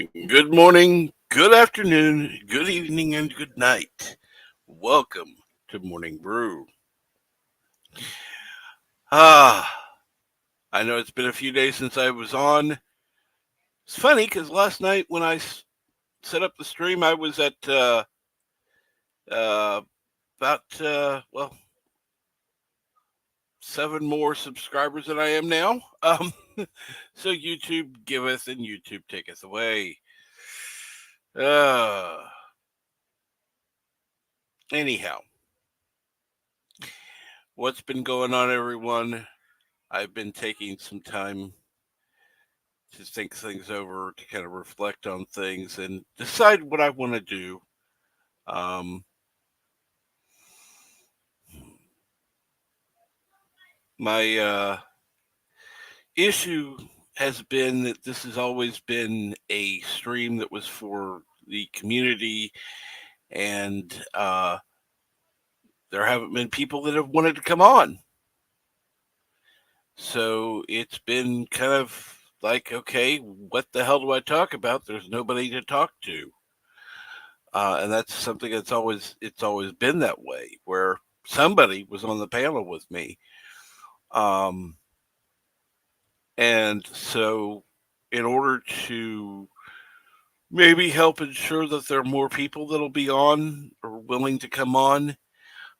Good morning, good afternoon, good evening, and good night. Welcome to Morning Brew. Ah, I know it's been a few days since I was on. It's funny because last night when I set up the stream, I was at uh, about, well, 7 more subscribers than I am now. So YouTube giveth and YouTube taketh away. Uh, Anyhow, what's been going on, everyone? I've been taking some time to think things over, to kind of reflect on things and decide what I want to do. Um, my issue has been that this has always been a stream that was for the community, and there haven't been people that have wanted to come on. So it's been kind of like, okay, what the hell do I talk about? There's nobody to talk to. And that's something it's always been that way, where somebody was on the panel with me. Um, and so in order to maybe help ensure that there are more people that'll be on or willing to come on,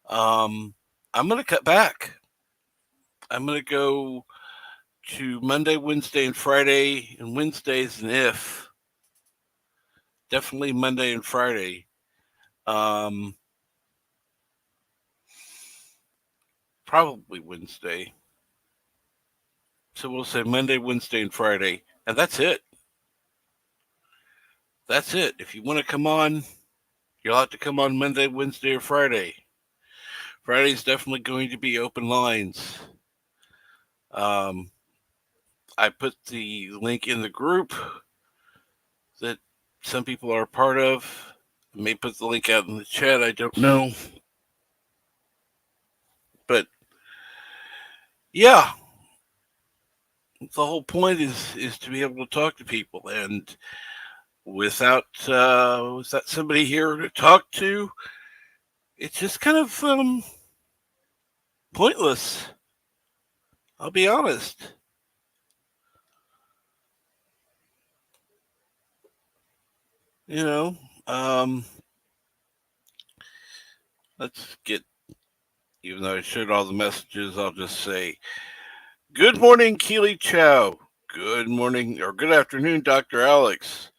I'm going to cut back. I'm going to go to Monday, Wednesday, and Friday, and Wednesdays and if. Definitely Monday and Friday. Probably Wednesday. So we'll say Monday, Wednesday, and Friday. And that's it. That's it. If you want to come on, you'll have to come on Monday, Wednesday, or Friday. Friday's definitely going to be open lines. Um, I put the link in the group that some people are a part of. I may put the link out in the chat. I don't know. But yeah, the whole point is to be able to talk to people, and without somebody here to talk to, it's just kind of pointless. I'll be honest. You know, um, let's get. Even though I shared all the messages, I'll just say, "Good morning, Keely Chow. Good morning or good afternoon, Dr. Alex.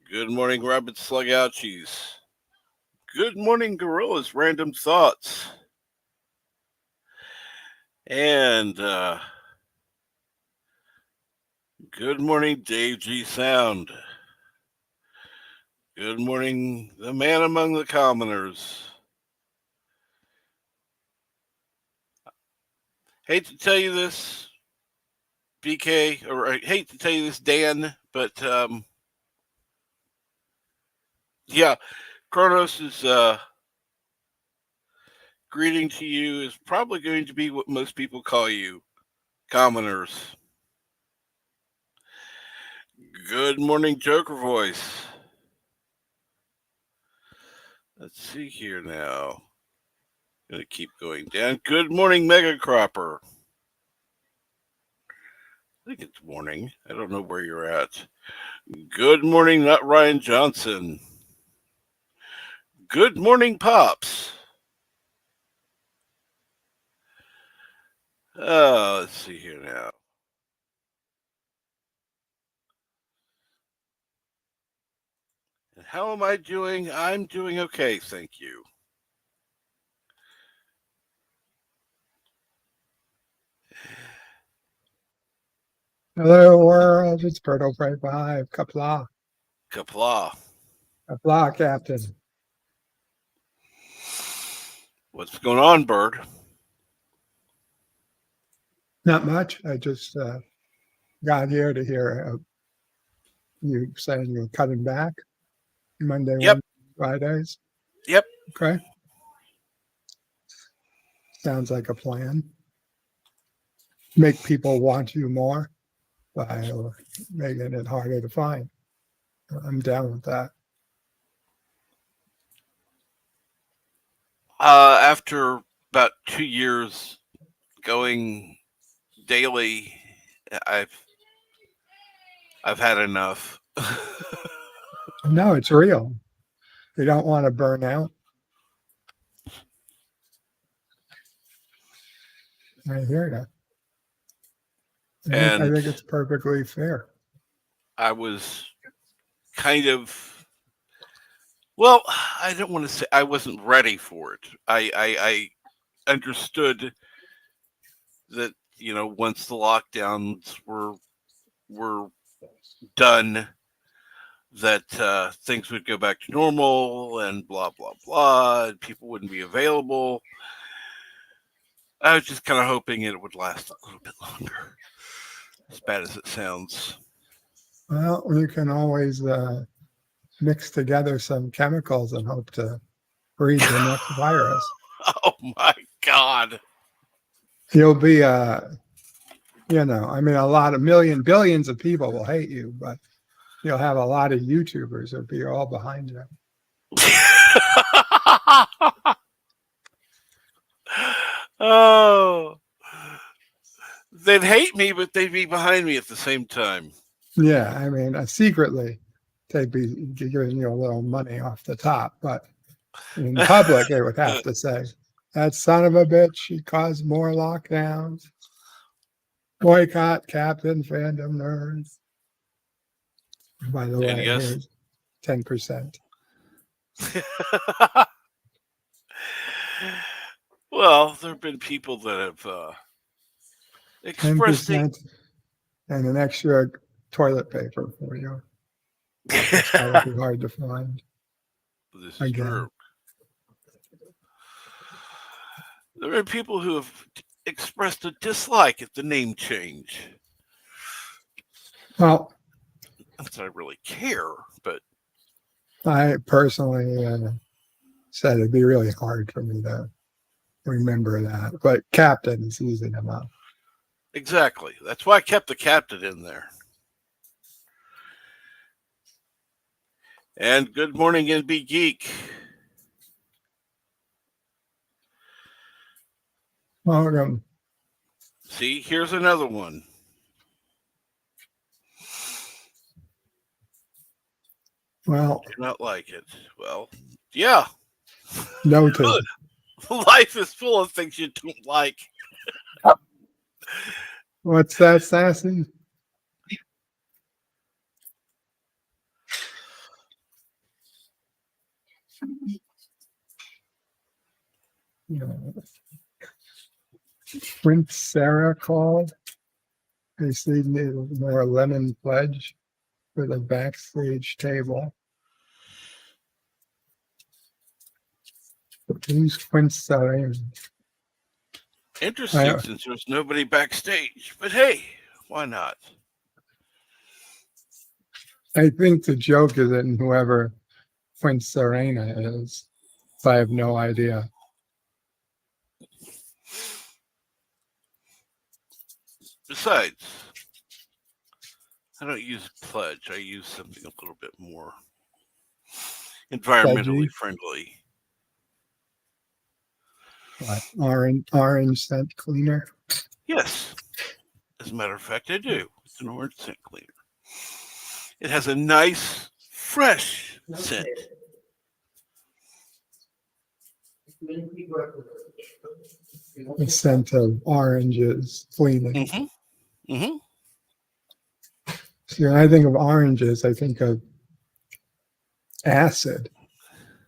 Good morning, Rabbit Slug Ouchies. Good morning, Gorillas Random Thoughts. And good morning, Dave G Sound. Good morning, the man among the commoners. Hate to tell you this, BK, or I hate to tell you this, Dan, but yeah, Kronos' greeting to you is probably going to be what most people call you, commoners. Good morning, Joker Voice. Let's see here now. Gonna keep going down. Good morning, Mega Cropper. I think it's morning. I don't know where you're at. Good morning, not Ryan Johnson. Good morning, Pops. Let's see here now. How am I doing? I'm doing okay, thank you. Hello, world. It's Berto Pray 5. Kapla. Kapla. Kapla, Captain. What's going on, Bird? Not much. I just got here to hear you saying you're cutting back Monday, Yep. Fridays. Yep. Okay. Sounds like a plan. Make people want you more by making it harder to find. I'm down with that. After about 2 years going daily, I've I've had enough. No, it's real. You don't want to burn out. I hear you. I And think it's perfectly fair. I was kind of, well, I don't want to say I wasn't ready for it. I understood that, once the lockdowns were done, that things would go back to normal and blah blah blah, and people wouldn't be available. I was just kind of hoping it would last a little bit longer. As bad as it sounds. Well, you can always mix together some chemicals and hope to breed the next virus. Oh my god. You'll be, I mean, billions of people will hate you, but you'll have a lot of YouTubers that'll be all behind you. Oh. They'd hate me, but they'd be behind me at the same time. Yeah, I mean, secretly, they'd be giving you a little money off the top, but in public, they would have to say, that son of a bitch, he caused more lockdowns. Boycott Captain Fandom nerds. By the And way, yes, here's 10%. well, there have been people that have expressed 10% and an extra toilet paper for you. It's got to be hard to find. This is Again. true. There are people who have expressed a dislike at the name change. Well, Not that I really care, but I personally said it'd be really hard for me to remember that, but Captain is easy enough. exactly. That's why I kept the captain in there. And good morning, NB Geek. Welcome. See, here's another one. Well, Do not like it. Well, yeah. noted. Good. Life is full of things you don't like. What's that, Sassy? Prince Sarah called. They see more lemon pledge for the backstage table. Who's Prince Sarah? Interesting, since there's nobody backstage. But hey, why not? I think the joke is in whoever Prince Serena is. I have no idea. Besides, I don't use pledge. I use something a little bit more environmentally Pledgy? friendly. What, orange scent cleaner? Yes. As a matter of fact, I do. It's an orange scent cleaner. It has a nice, fresh scent. The scent of oranges cleaning. Mm-hmm. Mm-hmm. See, when I think of oranges, I think of acid.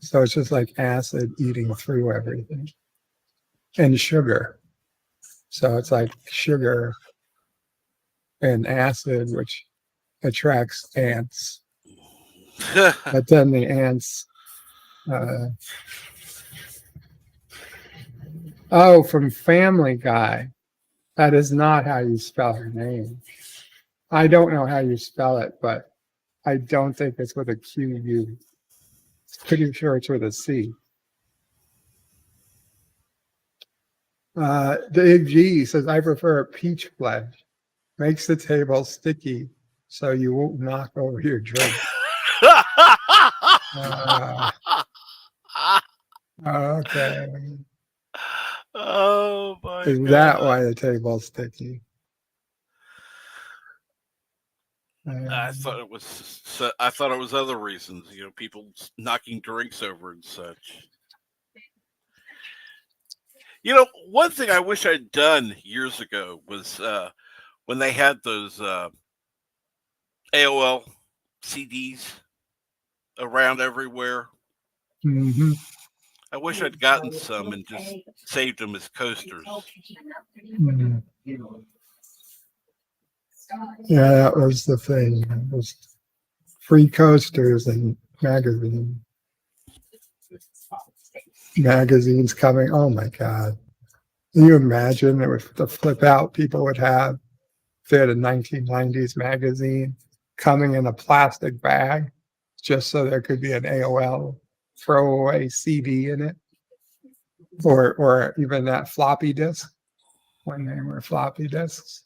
So it's just like acid eating through everything. And sugar. So it's like sugar and acid, which attracts ants. But then the ants, from Family Guy. That is not how you spell her name. I don't know how you spell it, but I don't think it's with a Q-U. Pretty sure it's with a C. Dave G says, I prefer a peach pledge. Makes the table sticky so you won't knock over your drink. Uh, okay. Oh my Is god! that why the table's sticky? I thought it was. I thought it was other reasons. You know, people knocking drinks over and such. You know, one thing I wish I'd done years ago was when they had those AOL CDs around everywhere. Mm-hmm. I wish I'd gotten some and just saved them as coasters. Mm. Yeah, that was the thing. It was free coasters and magazines coming. Oh my God. Can you imagine it was the flip out people would have if they had a 1990s magazine coming in a plastic bag just so there could be an AOL throwaway CD in it, or even that floppy disk when they were floppy disks.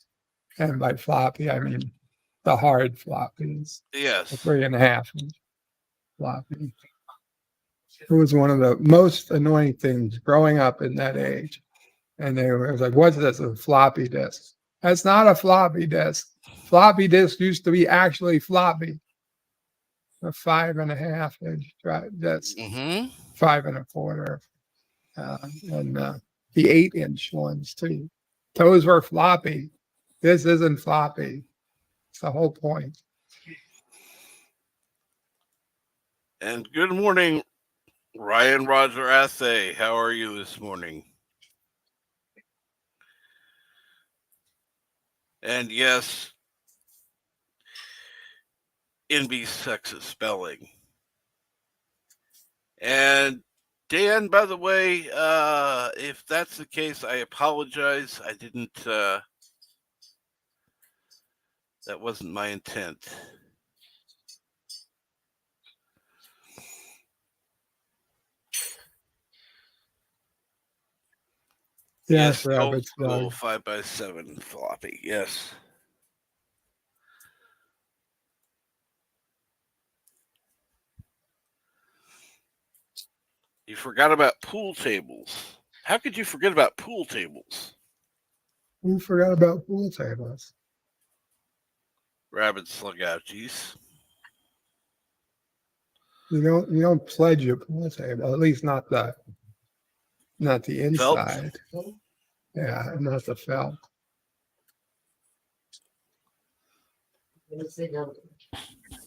And by floppy, I mean the hard floppies, the Yes. 3.5 inch floppy. It was one of the most annoying things growing up in that age. And they were like, what's this? A floppy disk. That's not a floppy disk. Floppy disk used to be actually floppy. A 5.5 inch drive disk, Mm-hmm. 5.25. And the 8 inch ones too. Those were floppy. This isn't floppy. It's the whole point. And good morning, Ryan Roger Athay. How are you this morning? And yes, NB sexist spelling. And Dan, by the way, if that's the case, I apologize. I didn't. That wasn't my intent. Yes, Yes, the old rabbit school slug. 5x7 floppy. Yes. You forgot about pool tables. How could you forget about pool tables? Who forgot about pool tables? Rabbit slug ouchies. You don't pledge a pool table, at least not the Felt? inside. Yeah, not the felt.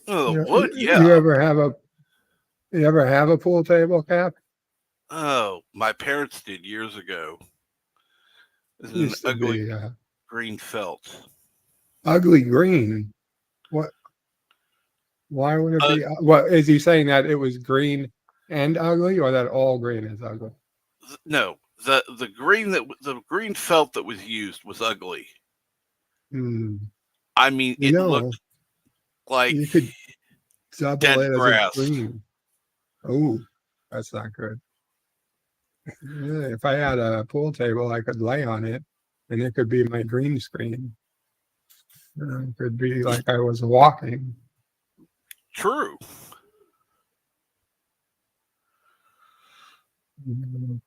Oh, You, the know, wood, you yeah. ever have a pool table, Cap? Oh, my parents did years ago. It's an Used to ugly be green felt. ugly green. What? Why would it Uh, be? What is he saying, that it was green and ugly, or that all green is ugly? no, the green felt that was used was ugly. Hmm. I mean, You it know, looked like you could double dead it as a grass. green. Oh, that's not good. Yeah, if I had a pool table, I could lay on it, and it could be my green screen. It could be like I was walking. True. Mm,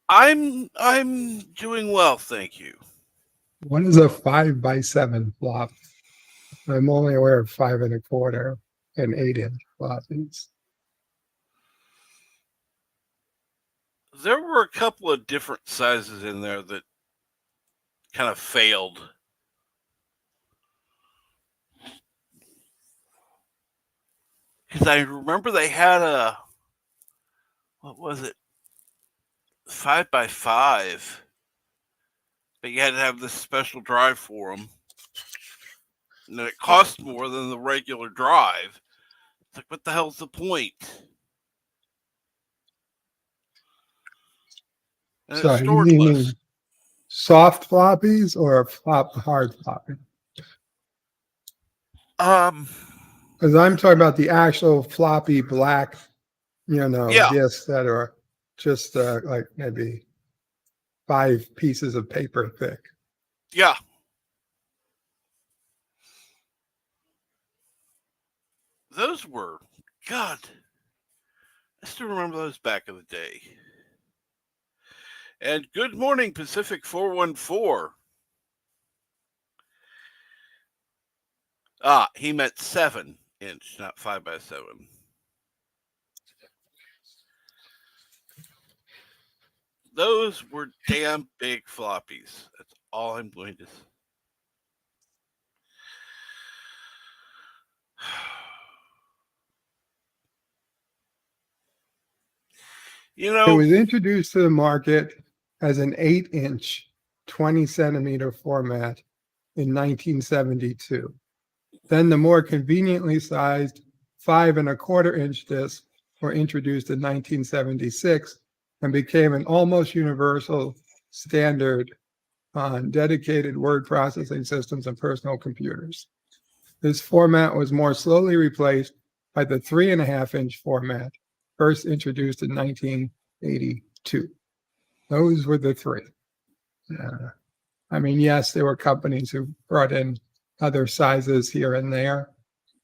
I'm doing well, thank you. What is a 5x7 flop? I'm only aware of 5.25 and 8 inch floppies. There were a couple of different sizes in there that kind of failed. Because I remember they had a, what was it, 5x5, but you had to have this special drive for them. And it cost more than the regular drive. It's like, what the hell's the point? And it Sorry, you stored less. meaning soft floppies or hard floppy? Um, Because I'm talking about the actual floppy black, yeah, discs that are just like maybe 5 pieces of paper thick. yeah. those were, God, I still remember those back in the day. And good morning, Pacific 414. Ah, he meant 7 inch, not 5x7. Those were damn big floppies. That's all I'm going to say. You It know, was introduced to the market as an 8-inch, 20 centimeter format in 1972. Then the more conveniently sized 5 1/4 inch discs were introduced in 1976 and became an almost universal standard on dedicated word processing systems and personal computers. This format was more slowly replaced by the 3.5-inch format, first introduced in 1982. Those were the three. I mean, yes, there were companies who brought in other sizes here and there,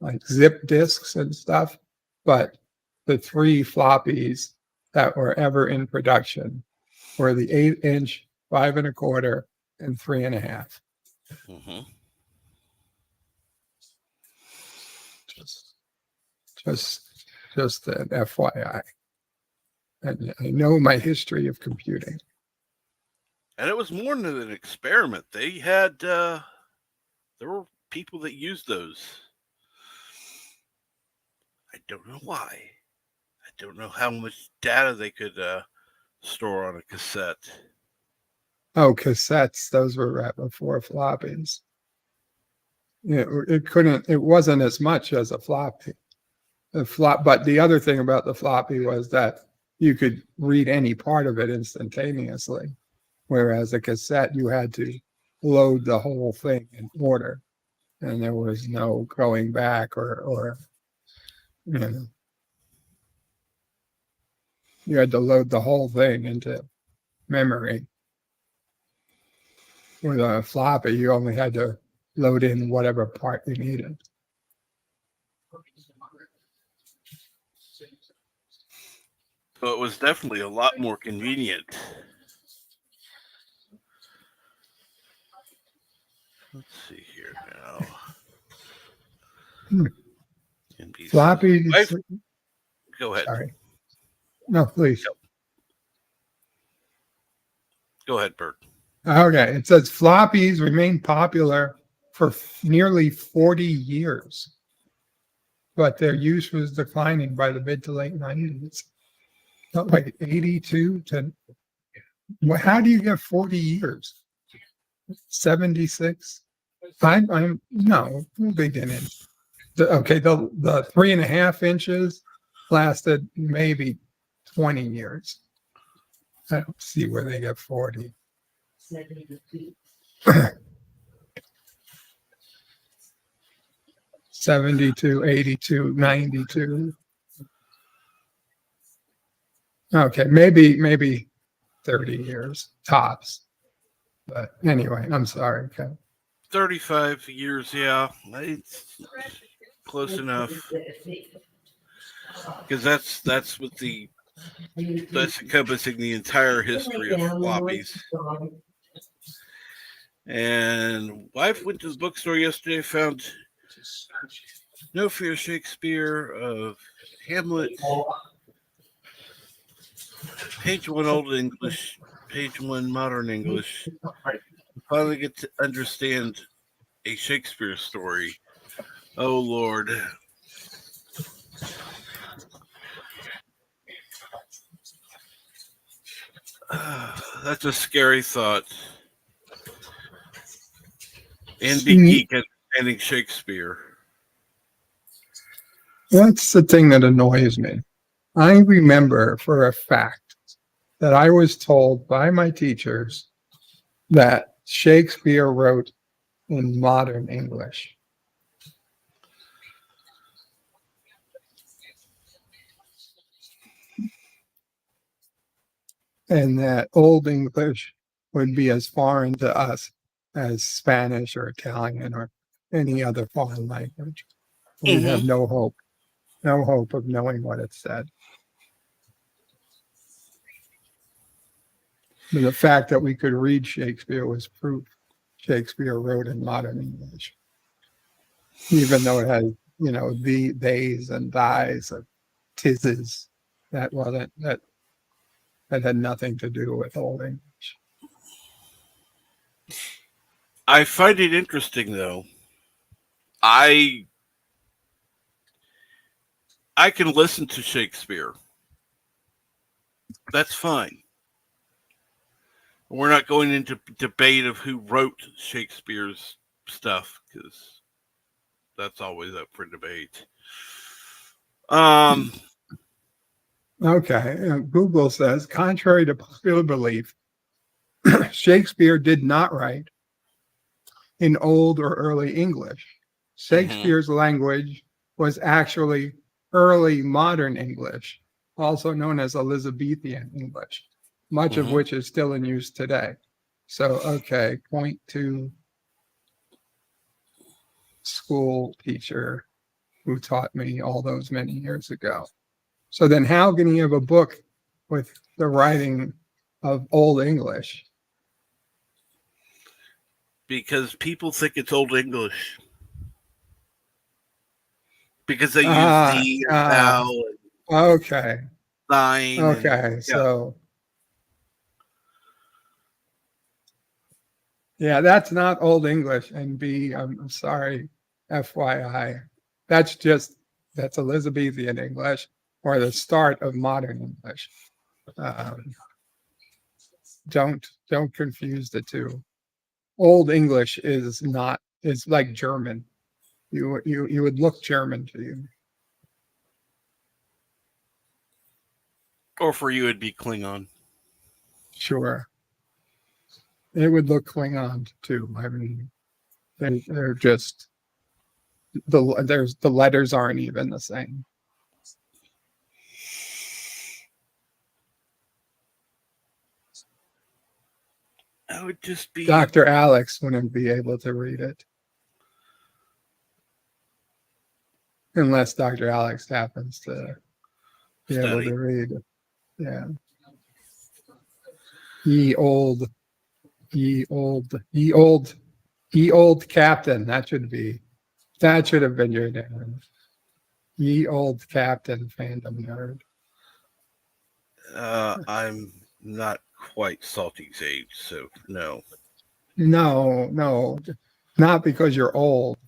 like zip disks and stuff, but the three floppies that were ever in production were the 8-inch, 5 1/4, and 3.5. mhm. Just, just an FYI. And I know my history of computing. And it was more than an experiment. They had, there were people that used those. I don't know why. I don't know how much data they could store on a cassette. Oh, cassettes, those were right before floppies. It wasn't as much as a floppy. But the other thing about the floppy was that you could read any part of it instantaneously, whereas a cassette you had to load the whole thing in order, and there was no going back or you know you had to load the whole thing into memory. With a floppy, you only had to load in whatever part you needed. So it was definitely a lot more convenient. Let's see here now. Hmm. NBC. Floppies. Go ahead. Sorry. No, please. Go ahead, Bert. Okay. It says floppies remained popular for nearly 40 years, but their use was declining by the mid to late 90s. Not like 82 to, how do you get 40 years? 76? I'm no, they didn't. Okay, the 3.5 inches lasted maybe 20 years. I don't see where they get 40. 72, 82, 92. Okay, maybe 30 years tops. But anyway, I'm sorry. Okay. 35 years, yeah. It's close enough. Because that's what that's encompassing the entire history of floppies. And wife went to the bookstore yesterday, found No Fear Shakespeare of Hamlet, page one old English, page one modern English. Finally get to understand a Shakespeare story. Oh Lord. That's a scary thought. And be geek at understanding Shakespeare. That's the thing that annoys me. I remember for a fact that I was told by my teachers that Shakespeare wrote in modern English. And that Old English would be as foreign to us as Spanish or Italian or any other foreign language. We'd have Mm-hmm. no hope. no hope of knowing what it said. But the fact that we could read Shakespeare was proof Shakespeare wrote in modern English, even though it had, the theys and thys and tises. That wasn't that had nothing to do with Old English. I find it interesting though. I I can listen to Shakespeare. That's fine. We're not going into debate of who wrote Shakespeare's stuff because that's always up for debate. Um, Okay, Google says, contrary to popular belief, Shakespeare did not write in Old or Early English. mhm, Shakespeare's language was actually Early Modern English, also known as Elizabethan English, much of mhm. which is still in use today. So, okay, point to school teacher who taught me all those many years ago. So then how can he have a book with the writing of Old English? Because people think it's Old English because they use Ah, thee and ah, thou and okay, thine and okay. yeah. So, yeah, that's not Old English. And B, I'm sorry, FYI. That's just, that's Elizabethan English or the start of modern English. Um, don't confuse the two. Old English is not, is like German. You would look German to you. Or for you, it'd be Klingon. Sure. It would look Klingon too. I mean, they're just the letters aren't even the same. That would just be Dr. Alex wouldn't be able to read it unless Dr. Alex happens to be able study. to read. Yeah. Ye old, ye old, ye old, ye old captain. That should have been your name. Ye old captain fandom nerd. I'm not quite Salty's age, so no. No, no, not because you're old.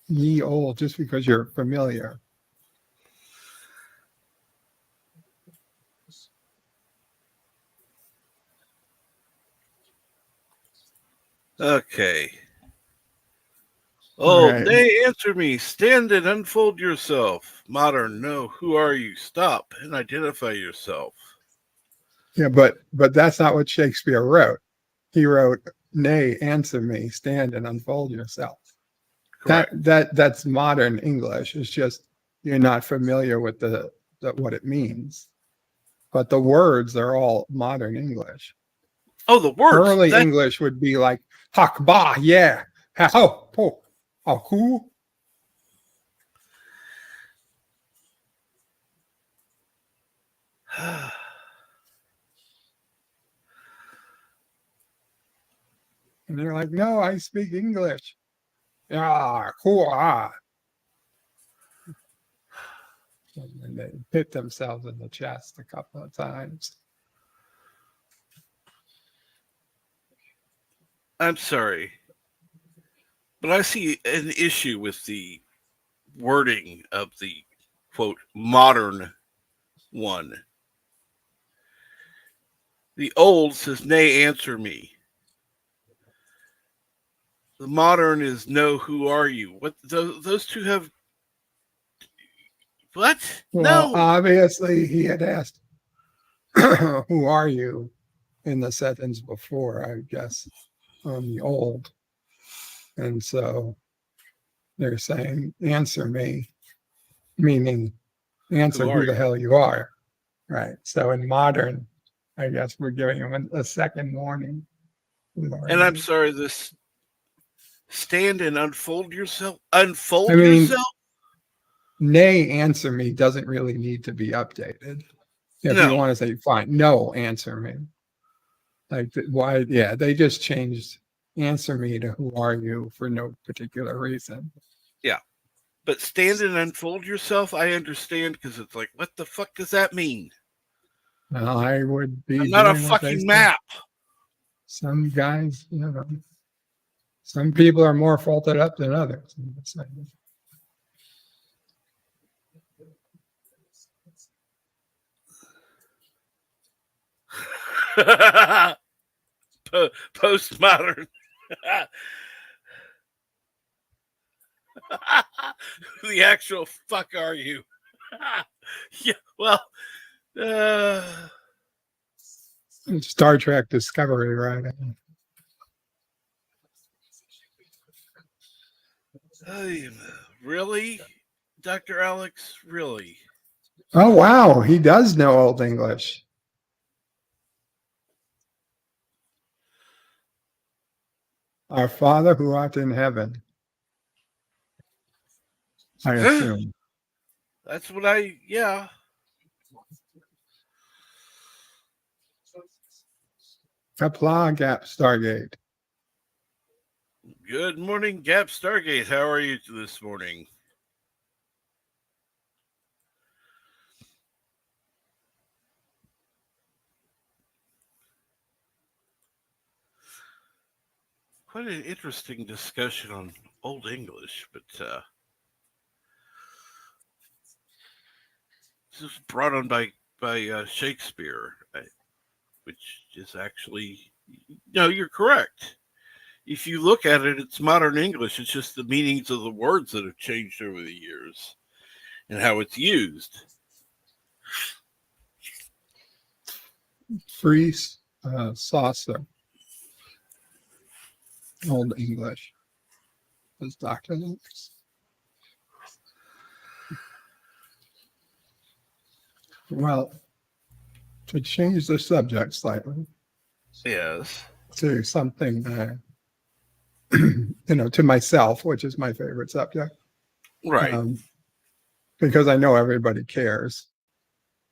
Ye old, just because you're familiar. Okay. All Oh, right. nay, answer me. Stand and unfold yourself. Modern, no. Who are you? Stop and identify yourself. Yeah, but that's not what Shakespeare wrote. He wrote, "Nay, answer me, stand and unfold yourself." Correct. That's modern English. It's just you're not familiar with the what it means. But the words are all modern English. Oh, the words. Early That English would be like "hak ba, yeah, how po, who." And they're like, "No, I speak English." Yeah, cool. Ah. And they hit themselves in the chest a couple of times. I'm sorry, but I see an issue with the wording of the quote modern one. The old says, "Nay, answer me." The modern is, "No, who are you?" What those two have? What? Well, No. obviously, he had asked, "Who are you?" in the sentence before, I guess, on the old. And so they're saying, "Answer me," meaning answer Who who are the you? hell you are. Right. So in modern, I guess we're giving him a second warning. Who are And I'm you? sorry. This stand and unfold yourself. I Unfold mean, yourself. nay, answer me doesn't really need to be updated. If you No. want to say, fine, no, answer me. Like, why? Yeah, they just changed answer me to who are you for no particular reason. Yeah. But stand and unfold yourself, I understand because it's like, what the fuck does that mean? Now, I would be I'm not a doing what they fucking say. map. Some guys, some people are more faulted up than others. Postmodern. Who the actual fuck are you? Yeah, well, uh, Star Trek Discovery, right? really? Dr. Alex, really? Oh, wow. He does know Old English. Our Father who art in heaven, I assume. That's what yeah. Kapla Gap Stargate. Good morning, Gap Stargate. How are you this morning? Quite an interesting discussion on Old English, but this was brought on by Shakespeare, which is actually no, you're correct. If you look at it, it's modern English. It's just the meanings of the words that have changed over the years and how it's used. Free saucer. Old English. Was Dr. Lewis. Well, to change the subject slightly. Yes. To something, to myself, which is my favorite subject. Right. Because I know everybody cares.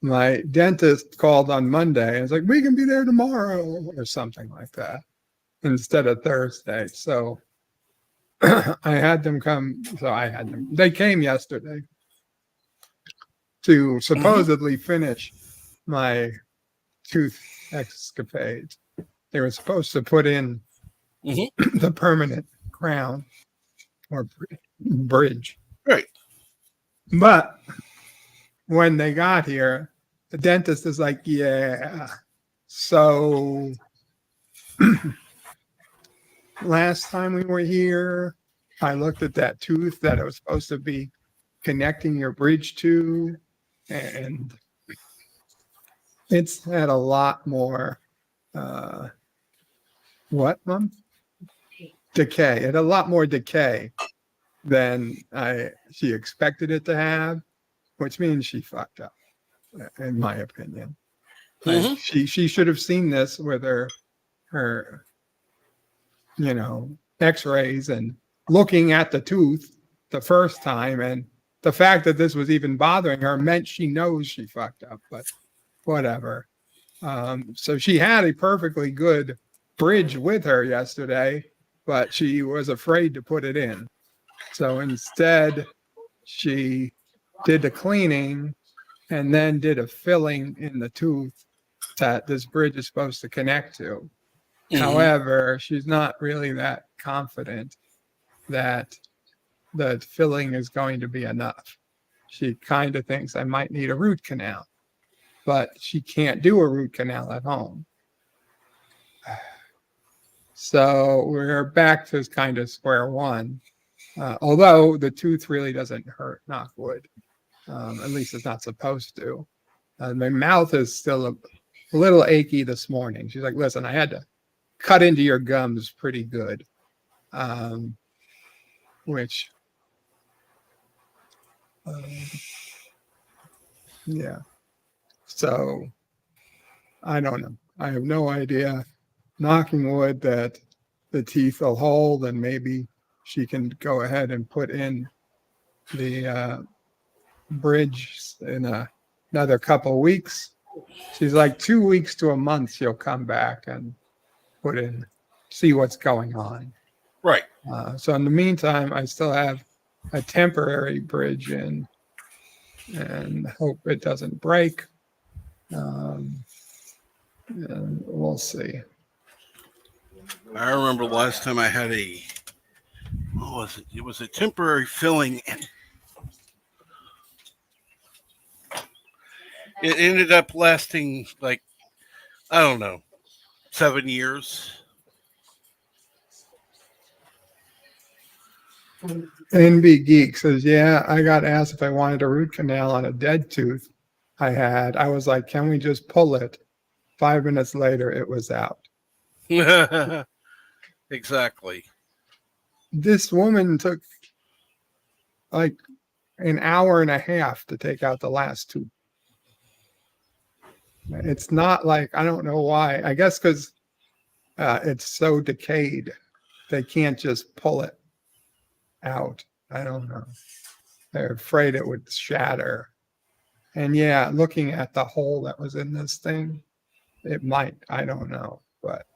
My dentist called on Monday and was like, we can be there tomorrow or something like that instead of Thursday. So I had them come. They came yesterday to supposedly finish my tooth escapade. They were supposed to put in the permanent crown or bridge. Right. But when they got here, the dentist is like, yeah. So last time we were here, I looked at that tooth that it was supposed to be connecting your bridge to, and it's had a lot more decay. It had a lot more decay than she expected it to have, which means she fucked up, in my opinion. Like, she should have seen this with her x-rays and looking at the tooth the first time, and the fact that this was even bothering her meant she knows she fucked up, but whatever. So she had a perfectly good bridge with her yesterday, but she was afraid to put it in. So instead, she did the cleaning and then did a filling in the tooth that this bridge is supposed to connect to. However, she's not really that confident that the filling is going to be enough. She kind of thinks I might need a root canal, but she can't do a root canal at home. So we're back to kind of square one. Although the tooth really doesn't hurt, knock wood. At least it's not supposed to. My mouth is still a little achy this morning. She's like, listen, I had to cut into your gums pretty good. Which, yeah. So I don't know. I have no idea. Knocking wood that the teeth will hold, and maybe she can go ahead and put in the bridge in another couple of weeks. She's like 2 weeks to a month. She'll come back and put in, see what's going on. Right. So in the meantime, I still have a temporary bridge in and hope it doesn't break. And we'll see. I remember last time I had what was it? It was a temporary filling, and it ended up lasting like, I don't know, 7 years. NB Geek says, yeah, I got asked if I wanted a root canal on a dead tooth I had. I was like, can we just pull it? 5 minutes later, it was out. Exactly. This woman took like an hour and a half to take out the last tooth. It's not like, I don't know why. I guess because it's so decayed, they can't just pull it out. I don't know. They're afraid it would shatter. And yeah, looking at the hole that was in this thing, it might. I don't know, but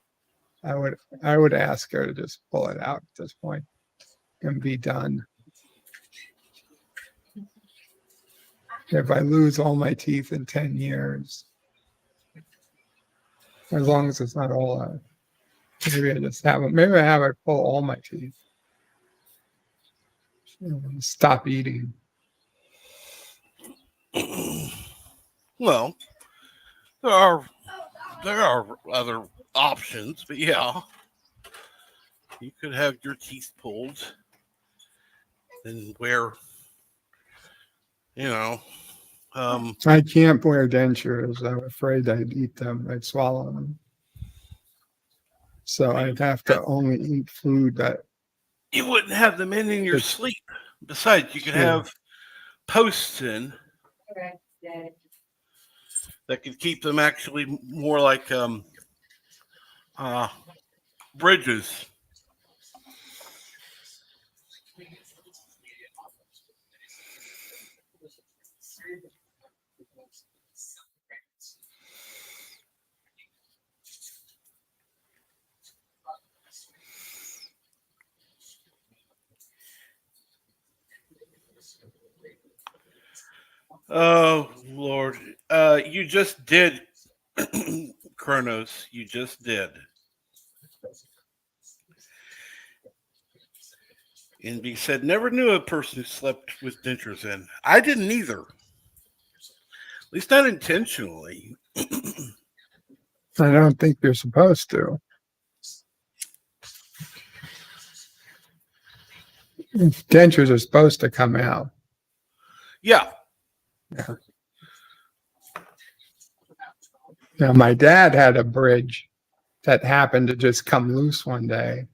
I would ask her to just pull it out at this point and be done. If I lose all my teeth in 10 years, as long as it's not all out, maybe I just have it. Maybe I have her pull all my teeth. Stop eating. Well, there are other options, but yeah, you could have your teeth pulled and wear, you know, I can't wear dentures. I'm afraid I'd eat them. I'd swallow them. So I'd have to only eat food that you wouldn't have them in your sleep. Besides, you could have posts in that could keep them actually more like bridges. Oh Lord, you just did, Kronos. You just did. NB said, never knew a person who slept with dentures in. I didn't either. At least not intentionally. I don't think you're supposed to. Dentures are supposed to come out. Yeah. Yeah. Now, my dad had a bridge that happened to just come loose one day.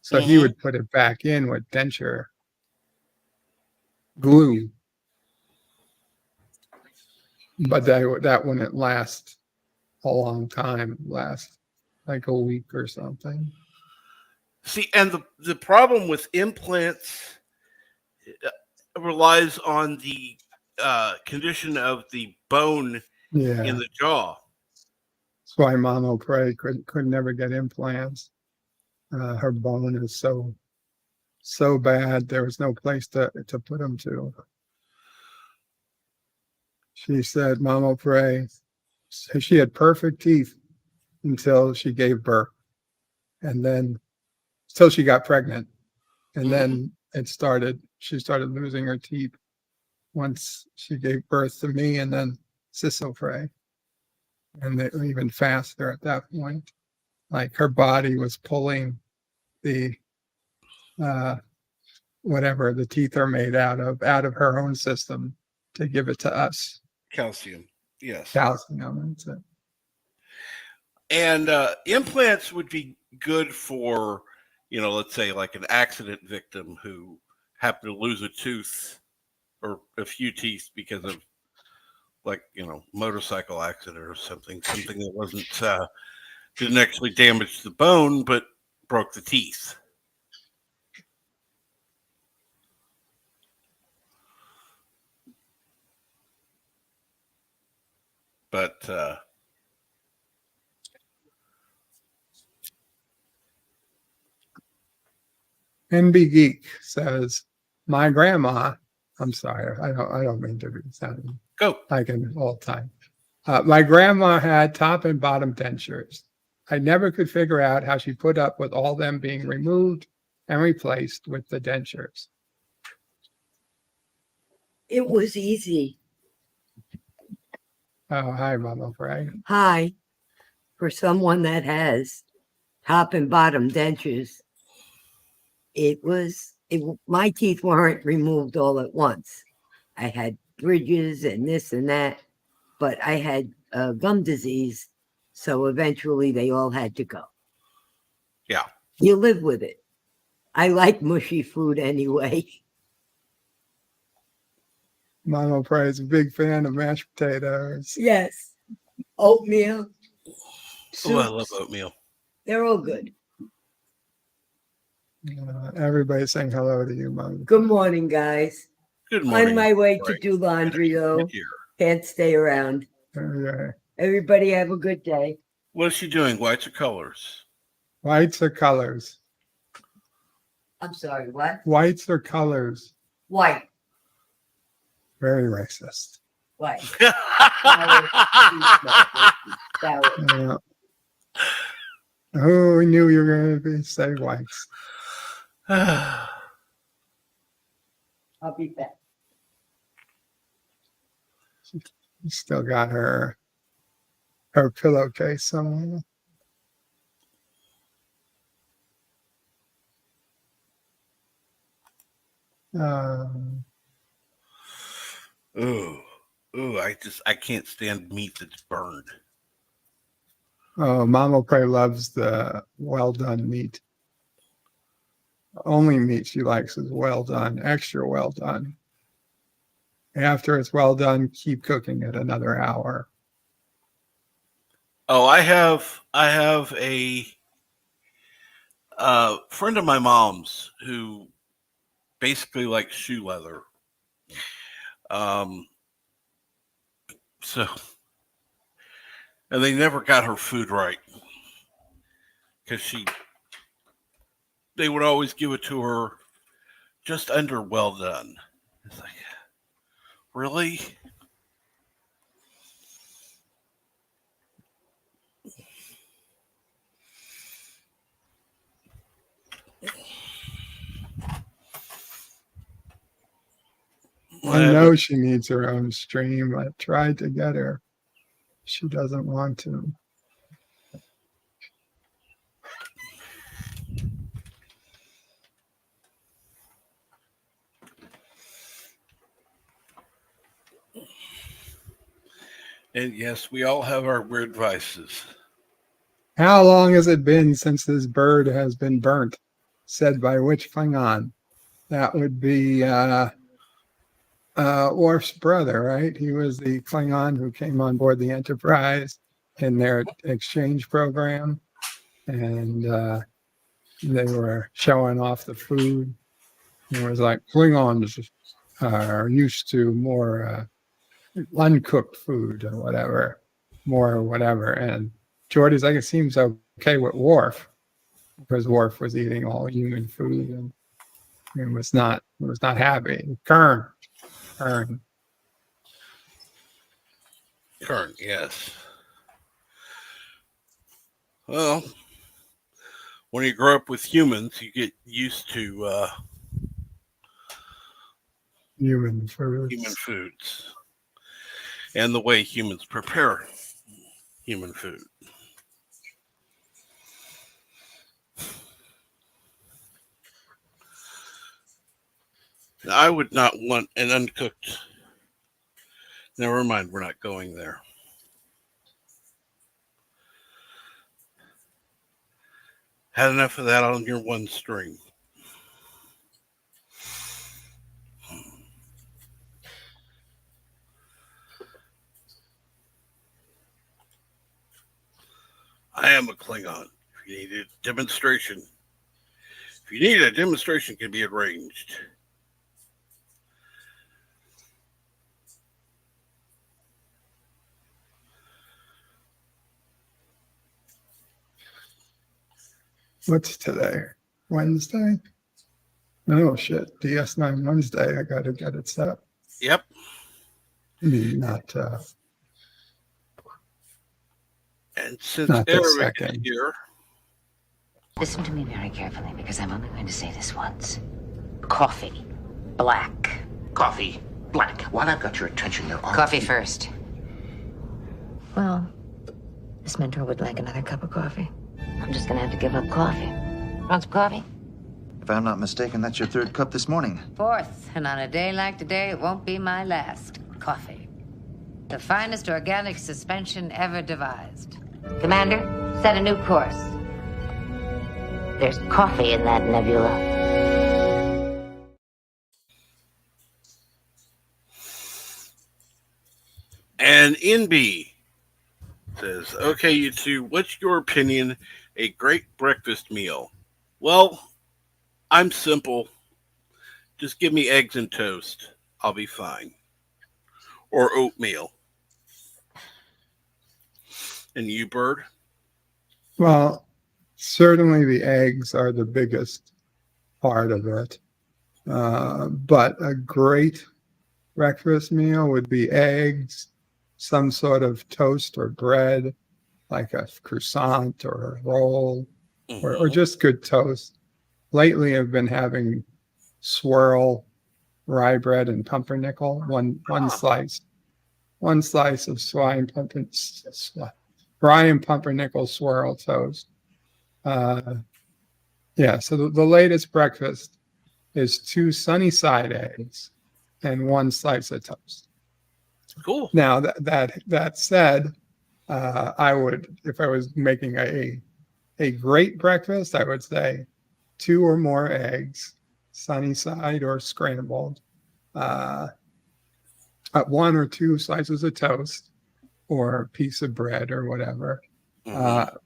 So he would put it back in with denture glue. But that wouldn't last a long time, last like a week or something. See, and the problem with implants relies on the condition of the bone in the jaw. That's why Mama Prey could never get implants. Her bone is so bad. There was no place to put them to. She said, Mama Prey, she had perfect teeth until she gave birth, and then till she got pregnant, and then she started losing her teeth once she gave birth to me, and then Sissel Prey, and they were even faster at that point. Like her body was pulling the whatever the teeth are made out of her own system to give it to us. Calcium, yes. Calcium. That's it. And implants would be good for, let's say like an accident victim who happened to lose a tooth or a few teeth because of motorcycle accident or something that wasn't didn't actually damage the bone but broke the teeth. But NB Geek says, my grandma, I'm sorry, I don't mean to be sounding go. like an old time. My grandma had top and bottom dentures. I never could figure out how she put up with all them being removed and replaced with the dentures. It was easy. Oh, hi, Mama Frank. Hi. For someone that has top and bottom dentures, my teeth weren't removed all at once. I had bridges and this and that, but I had gum disease. So eventually they all had to go. Yeah. You live with it. I like mushy food anyway. Mama Praise, a big fan of mashed potatoes. Yes. Oatmeal. Oh, I love Soups. oatmeal. They're all good. Everybody's saying hello to you, Mom. Good morning, guys. Good morning. On my way to Right. do laundry, though. Here. Can't stay around. Okay. Everybody have a good day. What is she doing? Whites or colors? Whites or colors? I'm sorry, what? Whites or colors? White. Very racist. White. Yeah. Who knew you were going to be say whites? I'll be back. Still got her pillowcase somewhere. Ooh, I can't stand meat that's burned. Oh, Mama Pray loves the well done meat. Only meat she likes is well done, extra well done. After it's well done, keep cooking it another hour. Oh, I have a friend of my mom's who basically likes shoe leather. So, and they never got her food right because they would always give it to her just under well done. It's like, really? I know she needs her own stream. I tried to get her. She doesn't want to. And yes, we all have our weird vices. How long has it been since this bird has been burnt? Said by which Klingon? That would be Worf's brother, right? He was the Klingon who came on board the Enterprise in their exchange program. And they were showing off the food. It was like Klingons are used to more uncooked food or whatever, more whatever. And Geordi's like, it seems okay with Worf because Worf was eating all human food and was not happy. Kern, Yes. Well, when you grow up with humans, you get used to human human foods and the way humans prepare human food. Now, I would not want an uncooked. Never mind, we're not going there. Had enough of that on your one stream. I am a Klingon. If you need a demonstration, can be arranged. What's today? Wednesday? Oh shit, DS9 Wednesday. I gotta get it set up. Yep. Not And since not this Eric is second. here, Listen to me very carefully because I'm only going to say this once. Coffee. Black. Coffee. Black. While I've got your attention, there are... Coffee first. Well, this mentor would like another cup of coffee. I'm just going to have to give up coffee. Want some coffee? If I'm not mistaken, that's your third cup this morning. Fourth, and on a day like today, it won't be my last. Coffee. The finest organic suspension ever devised. Commander, set a new course. There's coffee in that nebula. and NB says, okay, you two, what's your opinion? A great breakfast meal. Well, I'm simple. Just give me eggs and toast. I'll be fine. Or oatmeal. And you, Bird? Well, certainly the eggs are the biggest part of it. But a great breakfast meal would be eggs, some sort of toast or bread, like a croissant or a roll, or just good toast. Lately, I've been having swirl rye bread and pumpernickel, one slice of rye and pumpernickel swirl toast. Yeah, so the latest breakfast is 2 sunny side eggs and 1 slice of toast. Cool. Now that said, I would, if I was making a great breakfast, I would say 2 or more eggs, sunny side or scrambled, 1 or 2 slices of toast or a piece of bread or whatever,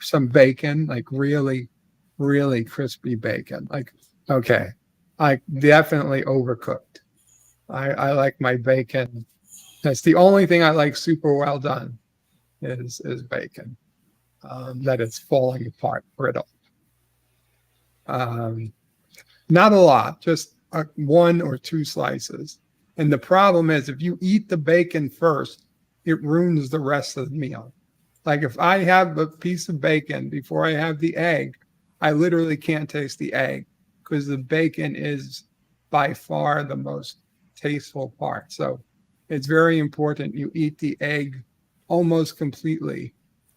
some bacon, like really, really crispy bacon. Like, okay, I definitely overcooked. I like my bacon. That's the only thing I like super well done is bacon, that it's falling apart, brittle. Not a lot, just 1 or 2 slices. And the problem is if you eat the bacon first, it ruins the rest of the meal. Like if I have a piece of bacon before I have the egg, I literally can't taste the egg because the bacon is by far the most tasteful part. So it's very important you eat the egg almost completely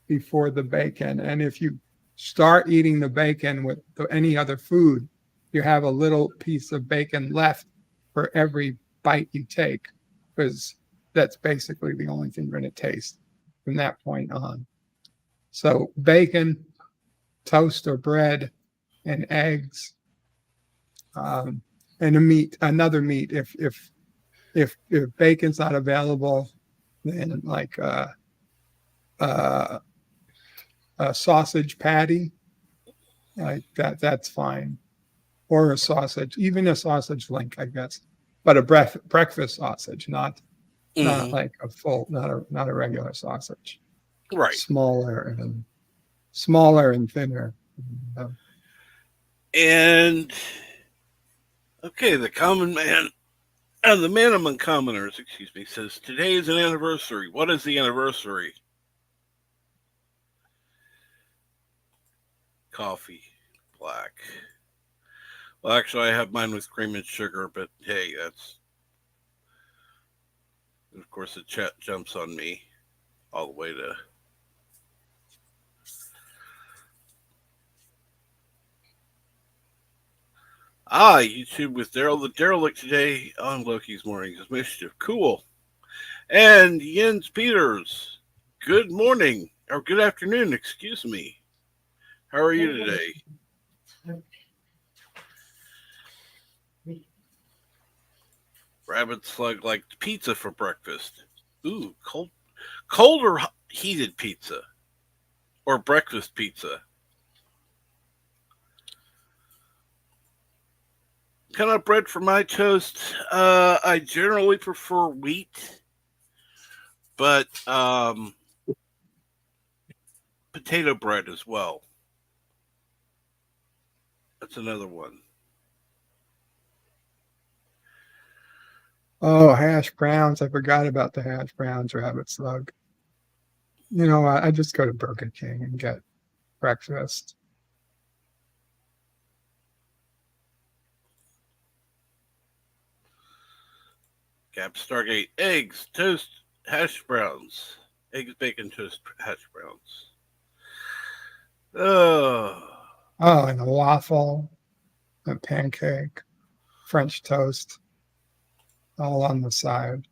before the bacon. And if you start eating the bacon with any other food, you have a little piece of bacon left for every bite you take, because that's basically the only thing you're going to taste from that point on. So bacon, toast or bread, and eggs, and another meat. If bacon's not available, then like a sausage patty, like that's fine, or a sausage, even a sausage link, I guess, but a breakfast sausage, not like a full, not a regular sausage, Right. smaller and thinner. And okay, the common man, the man among commoners, excuse me, says today is an anniversary. What is the anniversary? Coffee, black. Well, actually, I have mine with cream and sugar, but hey, that's, of course, the chat jumps on me all the way to. YouTube with Daryl the Derelict today on Loki's Mornings of Mischief. Cool. And Jens Peters, good morning, or good afternoon, excuse me. How are you today? Rabbit Slug liked pizza for breakfast. Ooh, cold or heated pizza? Or breakfast pizza? Kind of bread for my toast. I generally prefer wheat, but potato bread as well. That's another one. Oh, hash browns. I forgot about the hash browns, rabbit slug. You know, I just go to Burger King and get breakfast. Cap Stargate, eggs, toast, hash browns. Eggs, bacon, toast, hash browns. Oh. Oh, and a waffle, a pancake, French toast, all on the side.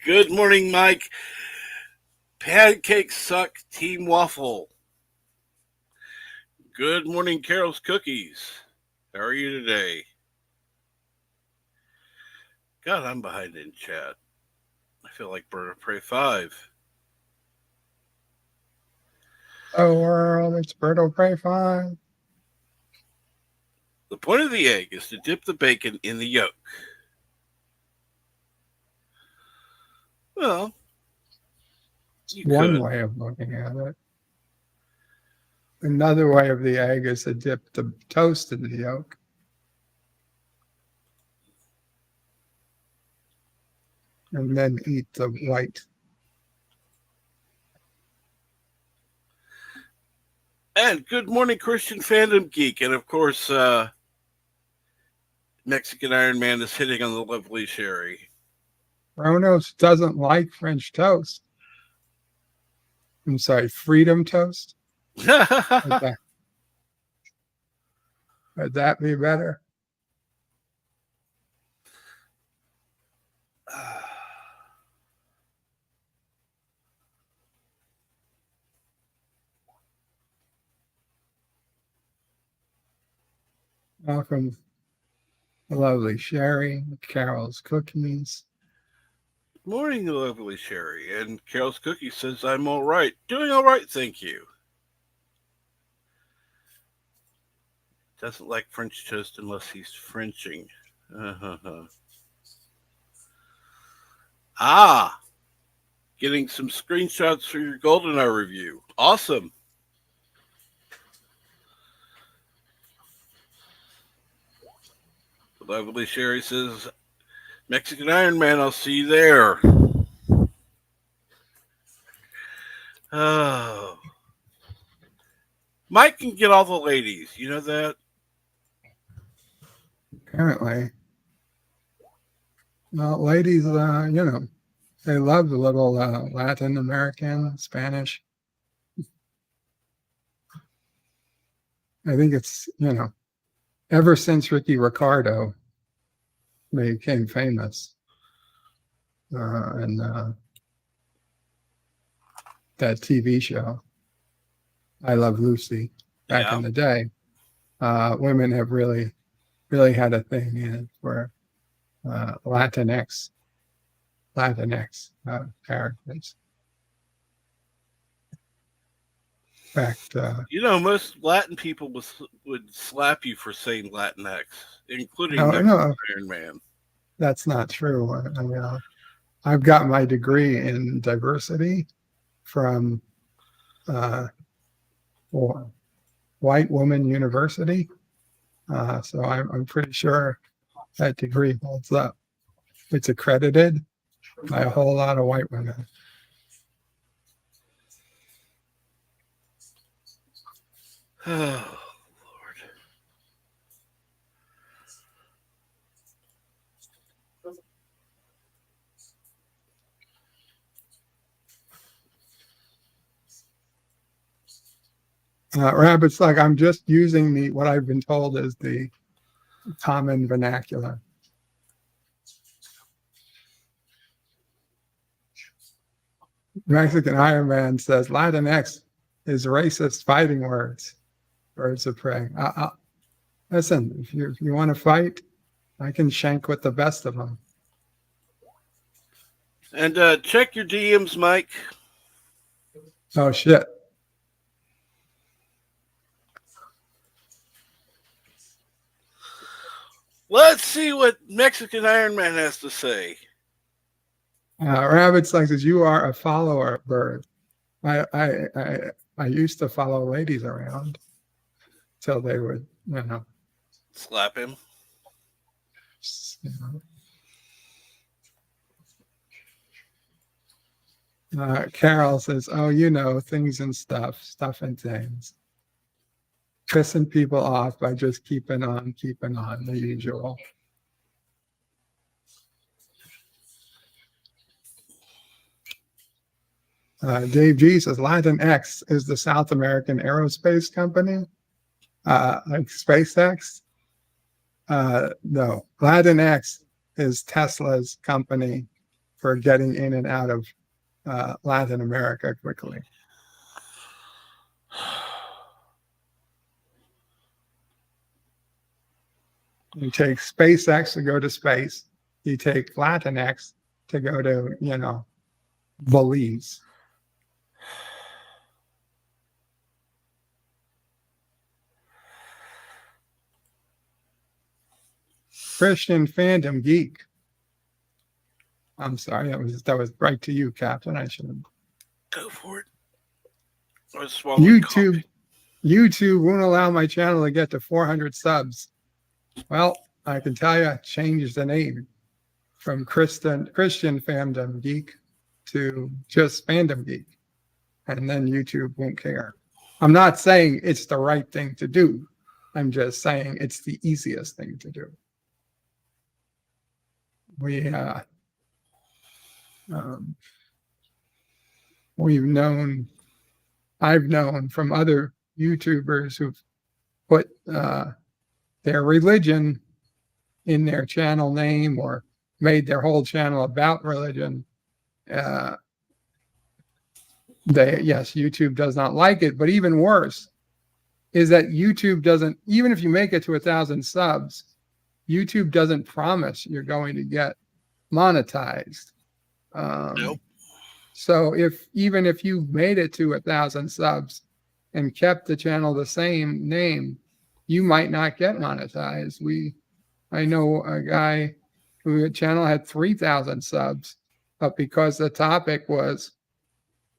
Good morning, Mike. Pancakes suck, Team Waffle. Good morning, Carol's Cookies. How are you today? God, I'm behind in chat. I feel like Bird of Prey 5. Oh, world, it's Bird of Prey 5. The point of the egg is to dip the bacon in the yolk. Well, you One could. way of looking at it. Another way of the egg is to dip the toast in the yolk. And then eat the white. And good morning, Christian Fandom Geek. And of course, Mexican Iron Man is hitting on the lovely Sherry. Kronos doesn't like French toast. I'm sorry, Freedom toast? Would that be better? Welcome, the lovely Sherry, Carol's Cookies. Morning, lovely Sherry. And Carol's Cookie says, I'm all right. Doing all right, thank you. Doesn't like French toast unless he's Frenching. Ah, getting some screenshots for your GoldenEye review. Awesome. The lovely Sherry says, Mexican Iron Man, I'll see you there. Oh. Mike can get all the ladies. You know that? Apparently. Well, ladies, you know, they love the little Latin American, Spanish. I think it's, you know, ever since Ricky Ricardo became famous and that TV show, I Love Lucy, back in the day, women have really had a thing in it for Latinx characters. In fact, you know, most Latin people would slap you for saying Latinx, including no, Iron Man. That's not true. I've got my degree in diversity from White Woman University, so I'm pretty sure that degree holds up. It's accredited by a whole lot of white women. Oh, Rabbits, like, I'm just using what I've been told is the common vernacular. Mexican Iron Man says Latinx is racist fighting words. Birds of prey. Listen, if you want to fight, I can shank with the best of them. And check your DMs, Mike. Oh, shit. Let's see what Mexican Iron Man has to say. Rabbit Slug says, you are a follower, Bird. I used to follow ladies around till they would, Slap him. Carol says, oh, things and stuff and things. Pissing people off by just keeping on, the usual. Dave G says, Latin X is the South American aerospace company, like SpaceX. No, Latin X is Tesla's company for getting in and out of Latin America quickly. You take SpaceX to go to space. You take Latin X to go to, Belize. Christian Fandom Geek. I'm sorry, that was right to you, Captain. I should have. Go for it. I was swallowing coffee. YouTube won't allow my channel to get to 400 subs. Well, I can tell you, I changed the name from Christian Fandom Geek to just Fandom Geek, and then YouTube won't care. I'm not saying it's the right thing to do. I'm just saying it's the easiest thing to do. I've known from other YouTubers who've put their religion in their channel name or made their whole channel about religion. YouTube does not like it, but even worse is that YouTube doesn't, even if you make it to 1,000 subs, YouTube doesn't promise you're going to get monetized. Nope. So even if you made it to 1,000 subs and kept the channel the same name, you might not get monetized. I know a guy whose channel had 3,000 subs, but because the topic was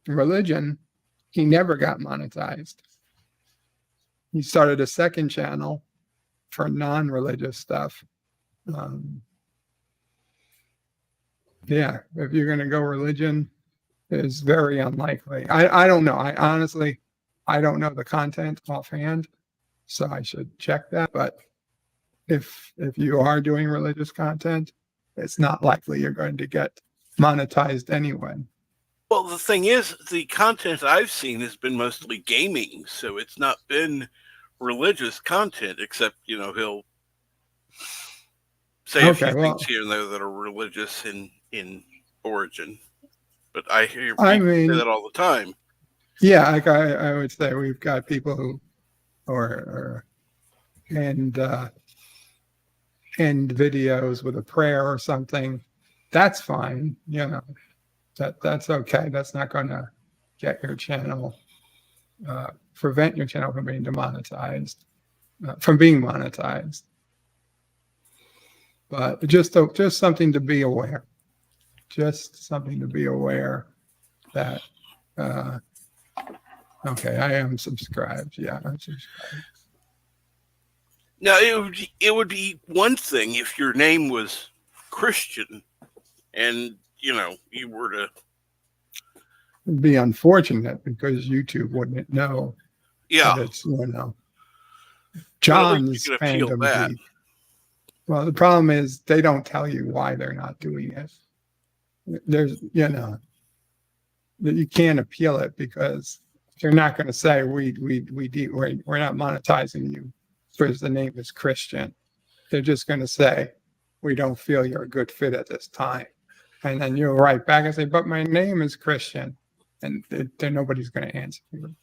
religion, he never got monetized. He started a second channel for non-religious stuff. If you're going to go religion, it's very unlikely. I don't know. I honestly don't know the content offhand, so I should check that. But if you are doing religious content, it's not likely you're going to get monetized anyway. Well, the thing is, the content I've seen has been mostly gaming, so it's not been religious content, except, he'll say a few things here and there that are religious in origin. But I hear people say that all the time. Yeah, like I would say we've got people who end videos with a prayer or something. That's fine, that's okay. That's not going to get your channel, prevent your channel from being demonetized, from being monetized. But just something to be aware. Just something to be aware that. Okay, I am subscribed. Yeah, I'm subscribed. Now, it would be one thing if your name was Christian, and you were to. It'd be unfortunate because YouTube wouldn't know. Yeah, that it's John's Fandom Geek. Well, the problem is they don't tell you why they're not doing it. There's that you can't appeal it because they're not going to say we're not monetizing you because the name is Christian. They're just going to say we don't feel you're a good fit at this time, and then you'll write back and say, but my name is Christian, and then nobody's going to answer you.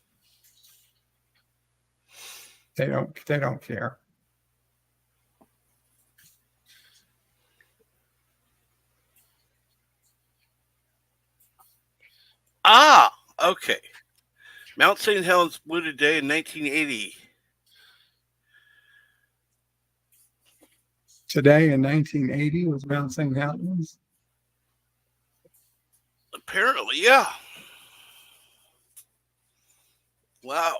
They don't care. Ah, okay. Mount St. Helens blew today in 1980. Today in 1980 was Mount St. Helens. Apparently, yeah. Wow.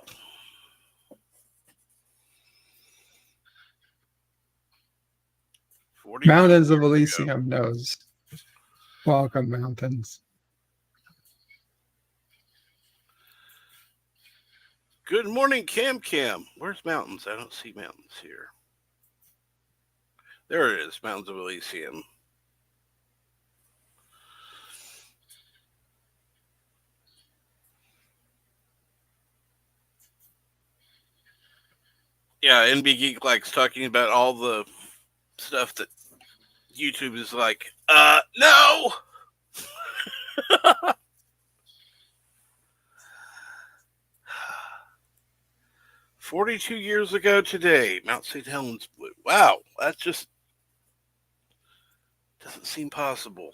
Mountains of Elysium knows. Welcome, mountains. Good morning, Cam Cam. Where's mountains? I don't see mountains here. There it is, Mountains of Elysium. Yeah, NB Geek likes talking about all the stuff that YouTube is like, no! 42 years ago today, Mount St. Helens blew. Wow, that just doesn't seem possible.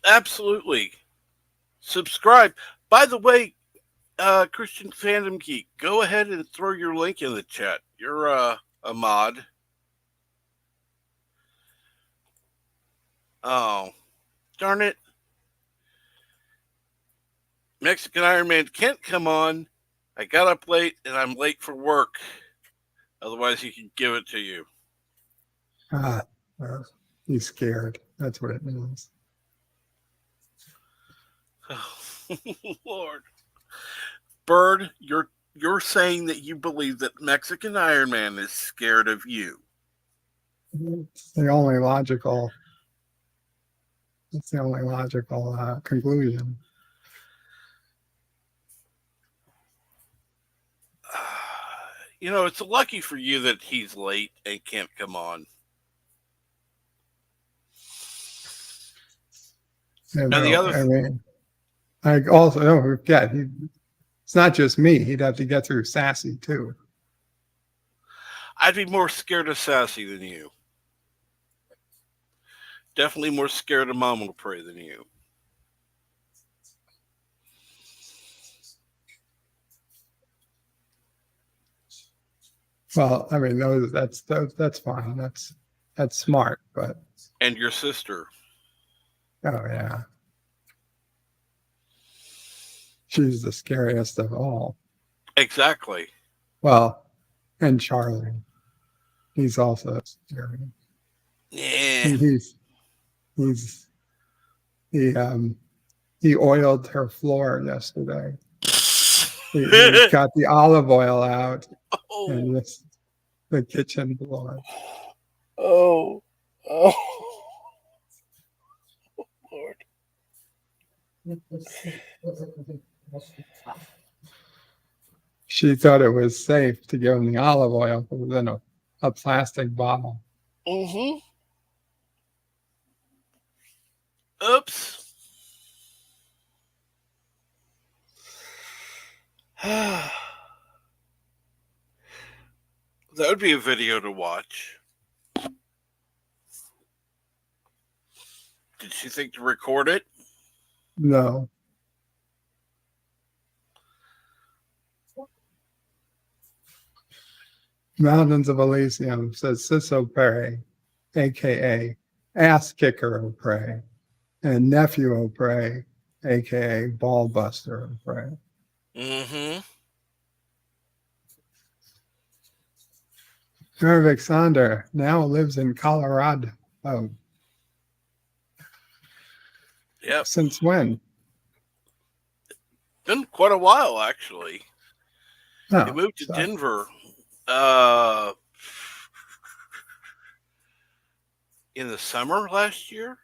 Absolutely. Subscribe. By the way, Christian Fandom Geek, go ahead and throw your link in the chat. You're a mod. Oh, darn it. Mexican Iron Man can't come on. I got up late and I'm late for work. Otherwise, he can give it to you. He's scared. That's what it means. Oh, Lord. Bird, you're saying that you believe that Mexican Iron Man is scared of you. It's the only logical. It's the only logical conclusion. You know, it's lucky for you that he's late and can't come on. And the other, I mean, I also don't forget it's not just me. He'd have to get through Sassy too. I'd be more scared of Sassy than you. Definitely more scared of Mama to Pray than you. Well, I mean, that's fine. That's smart, but. And your sister. Oh yeah. She's the scariest of all. Exactly. Well, and Charlie. He's also scary. Yeah. He oiled her floor yesterday. He got the olive oil out and the kitchen floor. Oh. Lord. She thought it was safe to give him the olive oil because it was in a plastic bottle. Mm-hmm. Oops. That would be a video to watch. Did she think to record it? No. Mountains of Elysium says Ciso Perry, a.k.a. Ass Kicker of Prey, and Nephew of Prey, a.k.a. Ball Buster of Prey. Mm-hmm. Mervik Sonder now lives in Colorado. Oh. Yep. Since when? Been quite a while, actually. Oh, he moved to Denver in the summer last year.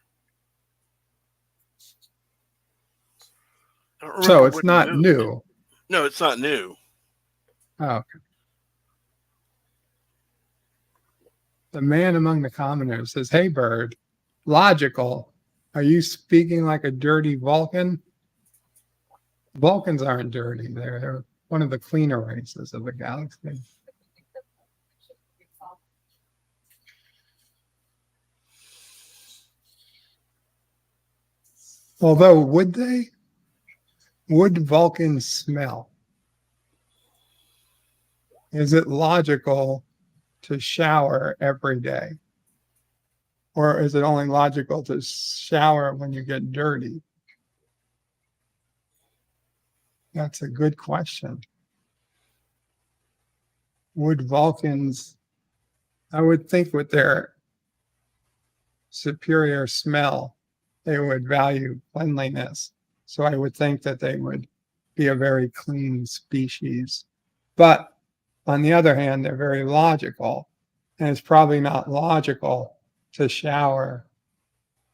So it's not new. No, it's not new. Oh, okay. The man among the commoners says, "Hey, Bird, logical. Are you speaking like a dirty Vulcan?" Vulcans aren't dirty. They're one of the cleaner races of the galaxy. Although, would Vulcans smell? Is it logical to shower every day? Or is it only logical to shower when you get dirty? That's a good question. Would Vulcans, I would think with their superior smell, they would value cleanliness. So I would think that they would be a very clean species. But on the other hand, they're very logical. And it's probably not logical to shower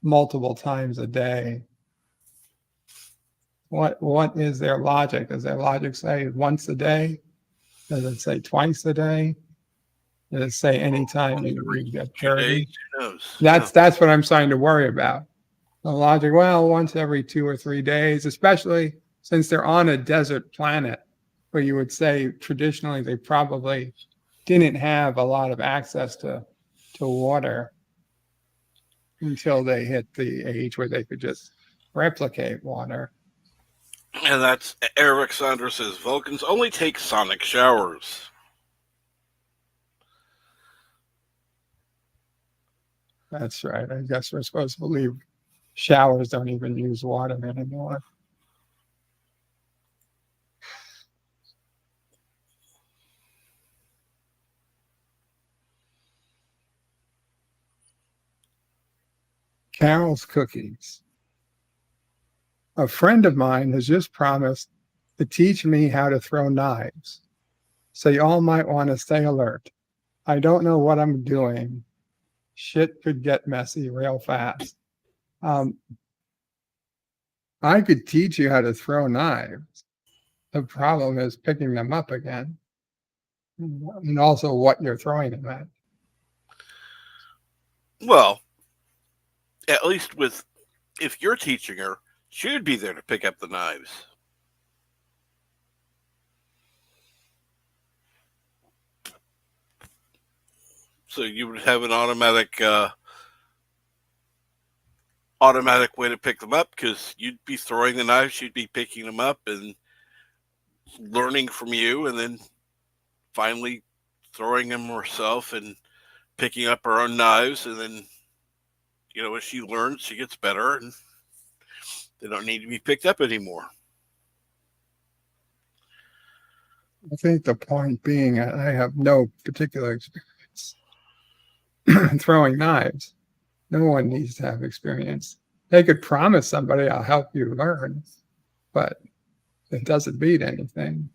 multiple times a day. What is their logic? Does their logic say once a day? Does it say twice a day? Does it say anytime you get 2 days? dirty? Who knows? That's what I'm starting to worry about. The logic, well, once every 2 or 3 days, especially since they're on a desert planet, where you would say traditionally they probably didn't have a lot of access to water until they hit the age where they could just replicate water. And that's Eric Saunders says Vulcans only take sonic showers. That's right. I guess we're supposed to believe showers don't even use water anymore. Carol's cookies. A friend of mine has just promised to teach me how to throw knives. So you all might want to stay alert. I don't know what I'm doing. Shit could get messy real fast. I could teach you how to throw knives. The problem is picking them up again. And also what you're throwing them at. Well, at least if you're teaching her, she would be there to pick up the knives. So you would have an automatic way to pick them up, because you'd be throwing the knives, she'd be picking them up and learning from you, and then finally throwing them herself and picking up her own knives, and then as she learns, she gets better, and they don't need to be picked up anymore. I think the point being, I have no particular experience throwing knives. No one needs to have experience. They could promise somebody, I'll help you learn, but it doesn't beat anything.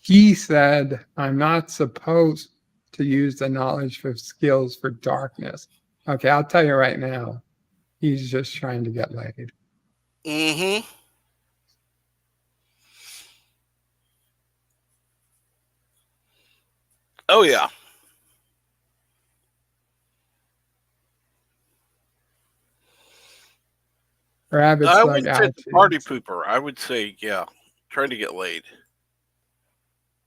He said, I'm not supposed to use the knowledge for skills for darkness. Okay, I'll tell you right now, he's just trying to get laid. Mm-hmm. Oh, yeah. Rabbits I like wouldn't say it's a party attitudes. pooper. I would say, yeah, trying to get laid.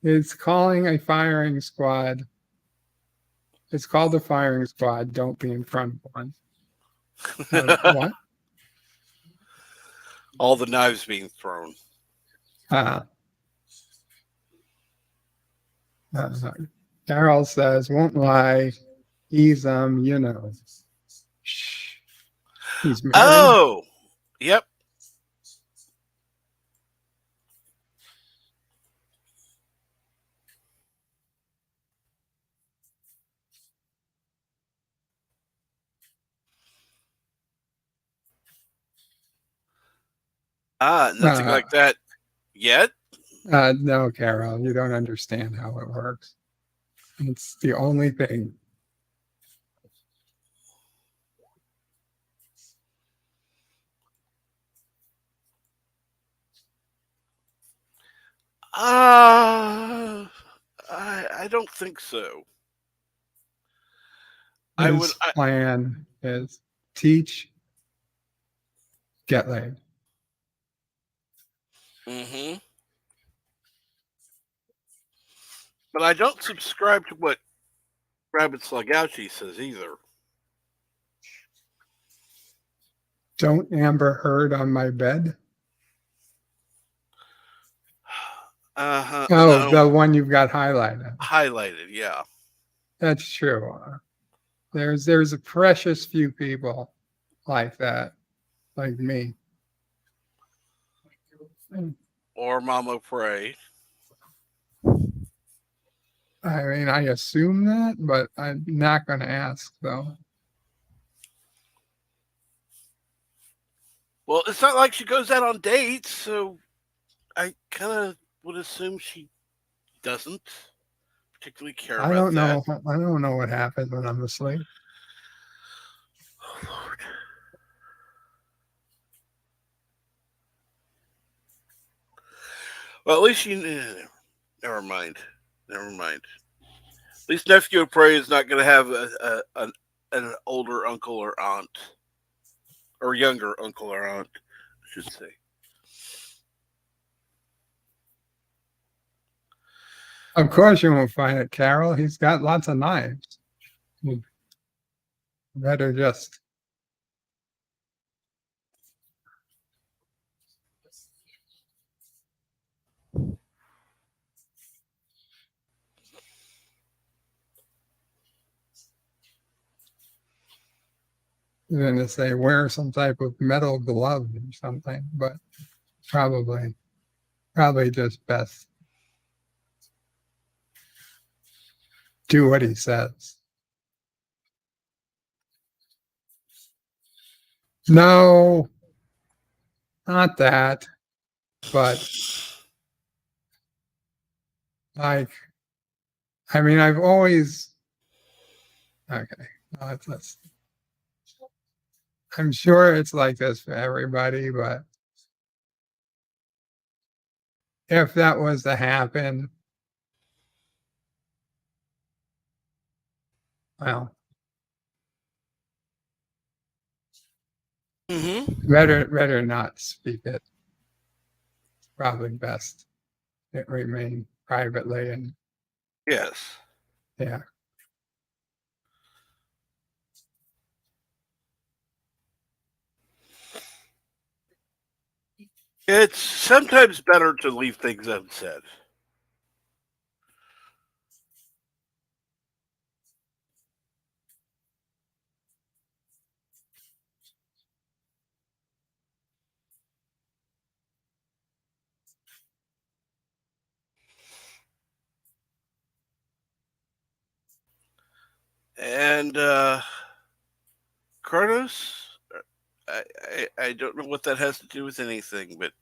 It's calling a firing squad. It's called the firing squad. Don't be in front of one. What? All the knives being thrown. Carol says, won't lie. He's, shh. He's married. Oh, yep. Nothing like that yet. No, Carol, you don't understand how it works. It's the only thing. I don't think so. His plan is teach, get laid. Mm-hmm. But I don't subscribe to what Rabbit Slugouchy says either. Don't Amber Heard on my bed. Uh-huh. Oh, No. the one you've got highlighted. Highlighted, yeah. That's true. There's a precious few people like that, like me. Or Mama Pray. I mean, I assume that, but I'm not going to ask, though. Well, it's not like she goes out on dates, so I kind of would assume she doesn't particularly care I about don't that. know. I don't know what happens when I'm asleep. Oh, Lord. Well, at least you. Never mind. Never mind. At least Nephew of Prey is not going to have an older uncle or aunt. Or younger uncle or aunt, I should say. Of course, you won't find it, Carol. He's got lots of knives. You better just. Going to say wear some type of metal glove or something, but probably just best do what he says. No, not that, but like, I mean, I've always okay. Let's I'm sure it's like this for everybody, but if that was to happen, well, Mm-hmm. better not speak it. It's probably best it remain privately and Yes. yeah. It's sometimes better to leave things unsaid. And Kronos, I don't know what that has to do with anything, but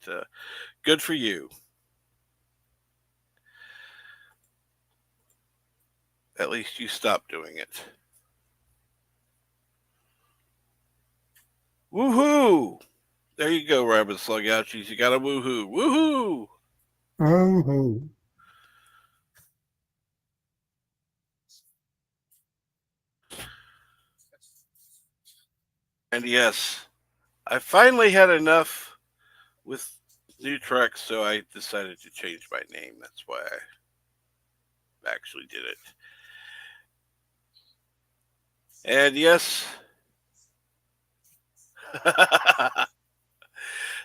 good for you. At least you stopped doing it. Woohoo! There you go, Rabbit Slugouchies. You got a woohoo. Woohoo! Oh, And yes, I finally had enough with new treks, so I decided to change my name. That's why I actually did it. And yes,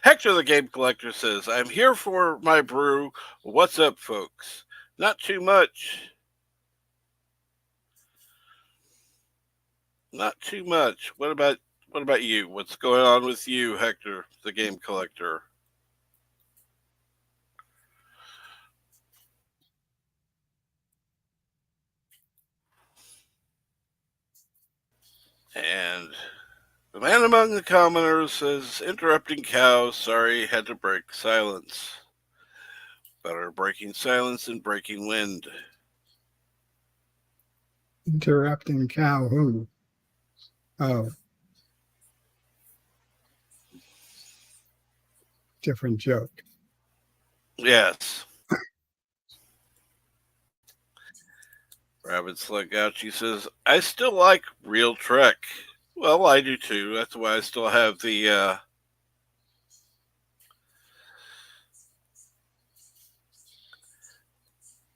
Hector the Game Collector says, I'm here for my brew. What's up, folks? Not too much. Not too much. What about you? What's going on with you, Hector the Game Collector? And the man among the commoners says, interrupting cows. Sorry, had to break silence. Better breaking silence than breaking wind. interrupting cow who? Oh, different joke. Yes. Rabbit Slugouchy says, I still like Real Trek. Well, I do too. That's why I still have the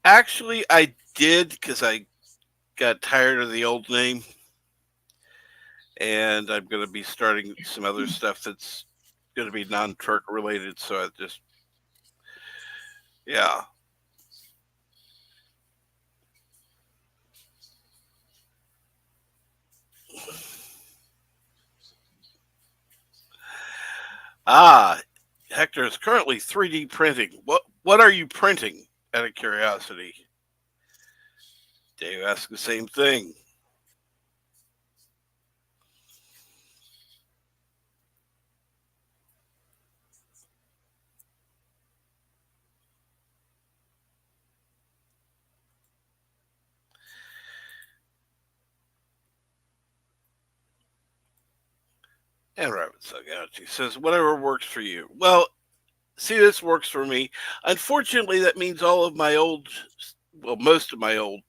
actually I did because I got tired of the old name, and I'm going to be starting some other stuff that's going to be non-truck related. So I just, yeah. Ah, Hector is currently 3D printing. What are you printing? Out of curiosity, Dave asked the same thing. And Rabbit Sagauchi says, whatever works for you. Well, see, this works for me. Unfortunately, that means all of my old, well, most of my old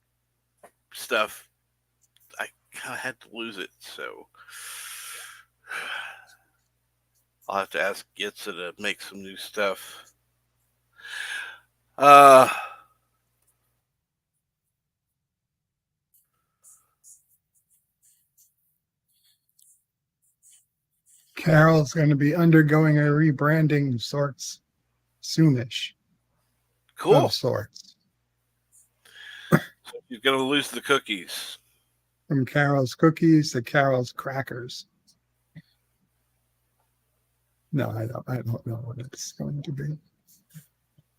stuff, I kind of had to lose it. So I'll have to ask Gitza to make some new stuff. Uh, Carol's going to be undergoing a rebranding sorts soonish, cool. of sorts. So you're going to lose the cookies. From Carol's Cookies to Carol's Crackers. No, I don't know what it's going to be.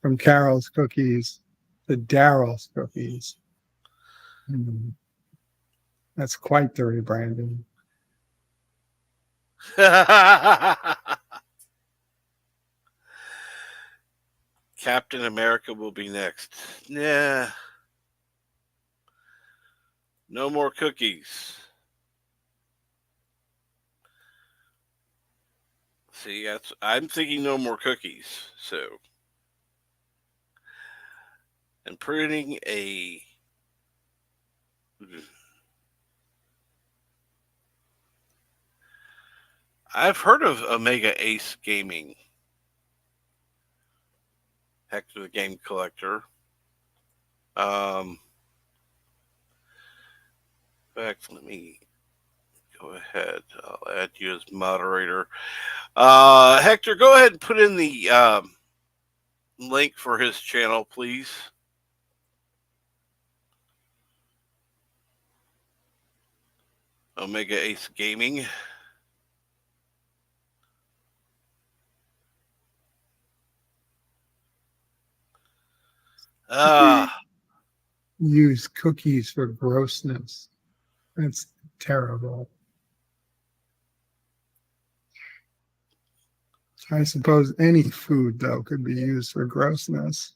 From Carol's Cookies to Daryl's Cookies. That's quite the rebranding. Captain America will be next. Yeah. No more cookies. See, I'm thinking no more cookies. So, and printing a I've heard of Omega Ace Gaming. Hector the Game Collector. In fact, let me go ahead. I'll add you as moderator. Hector, go ahead and put in the link for his channel, please. Omega Ace Gaming. Use cookies for grossness. That's terrible. I suppose any food, though, could be used for grossness.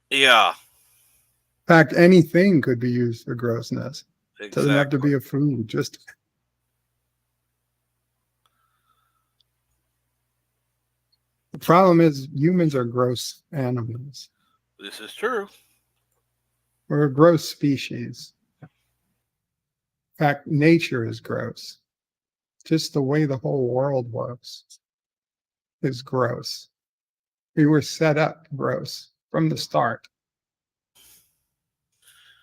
Yeah. In fact, anything could be used for grossness. Exactly. It doesn't have to be a food. Just the problem is humans are gross animals. This is true. We're a gross species. In fact, nature is gross. Just the way the whole world works is gross. We were set up gross from the start.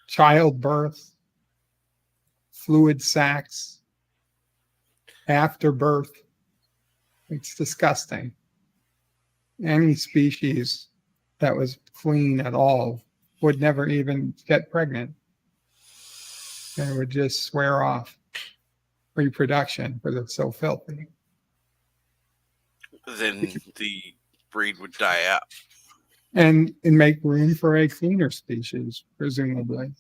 Childbirth, fluid sacs, afterbirth. It's disgusting. Any species that was clean at all would never even get pregnant. And would just swear off reproduction because it's so filthy. Then the breed would die out. And make room for a cleaner species, presumably.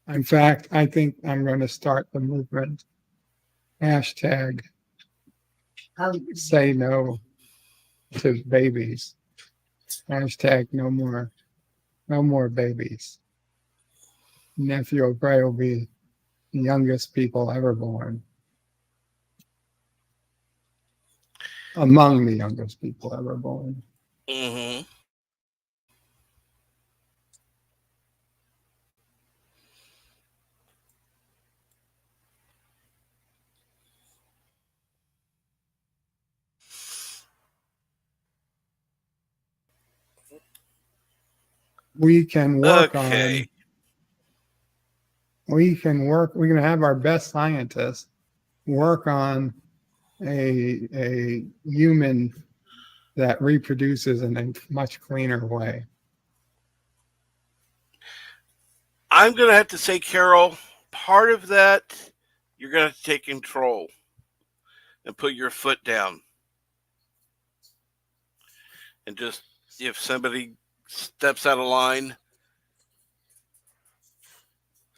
In fact, I think I'm going to start the movement. Hashtag say no to babies. Hashtag no more babies. Nephew O'Brien will be the youngest people ever born. Among the youngest people ever born. Mm-hmm. we can work Okay. on. We can have our best scientists work on a human that reproduces in a much cleaner way. I'm going to have to say, Carol, part of that, you're going to have to take control and put your foot down. And just, if somebody steps out of line,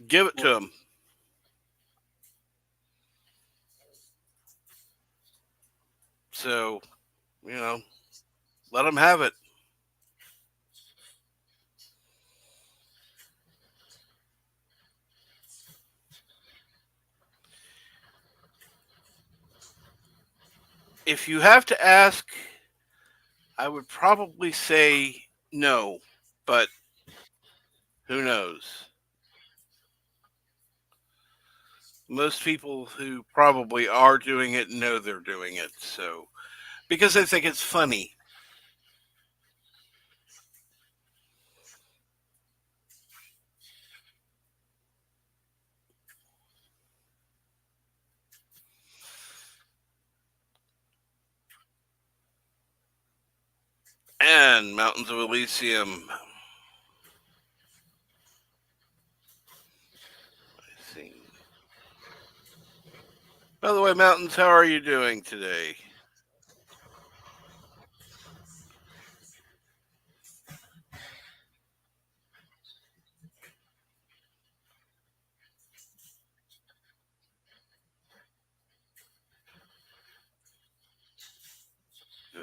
give it to them. So, let them have it. If you have to ask, I would probably say no, but who knows? Most people who probably are doing it know they're doing it, so because they think it's funny. And Mountains of Elysium. Let's see. By the way, Mountains, how are you doing today?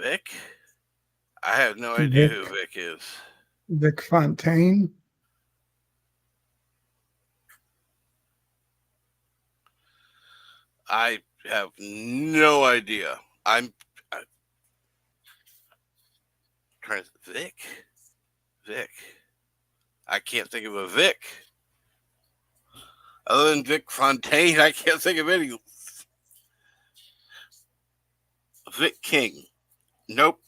Vic? I have no idea who Vic is. Vic Fontaine. I have no idea. I'm trying to Vic. I can't think of a Vic. Other than Vic Fontaine, I can't think of any. Vic King. Nope.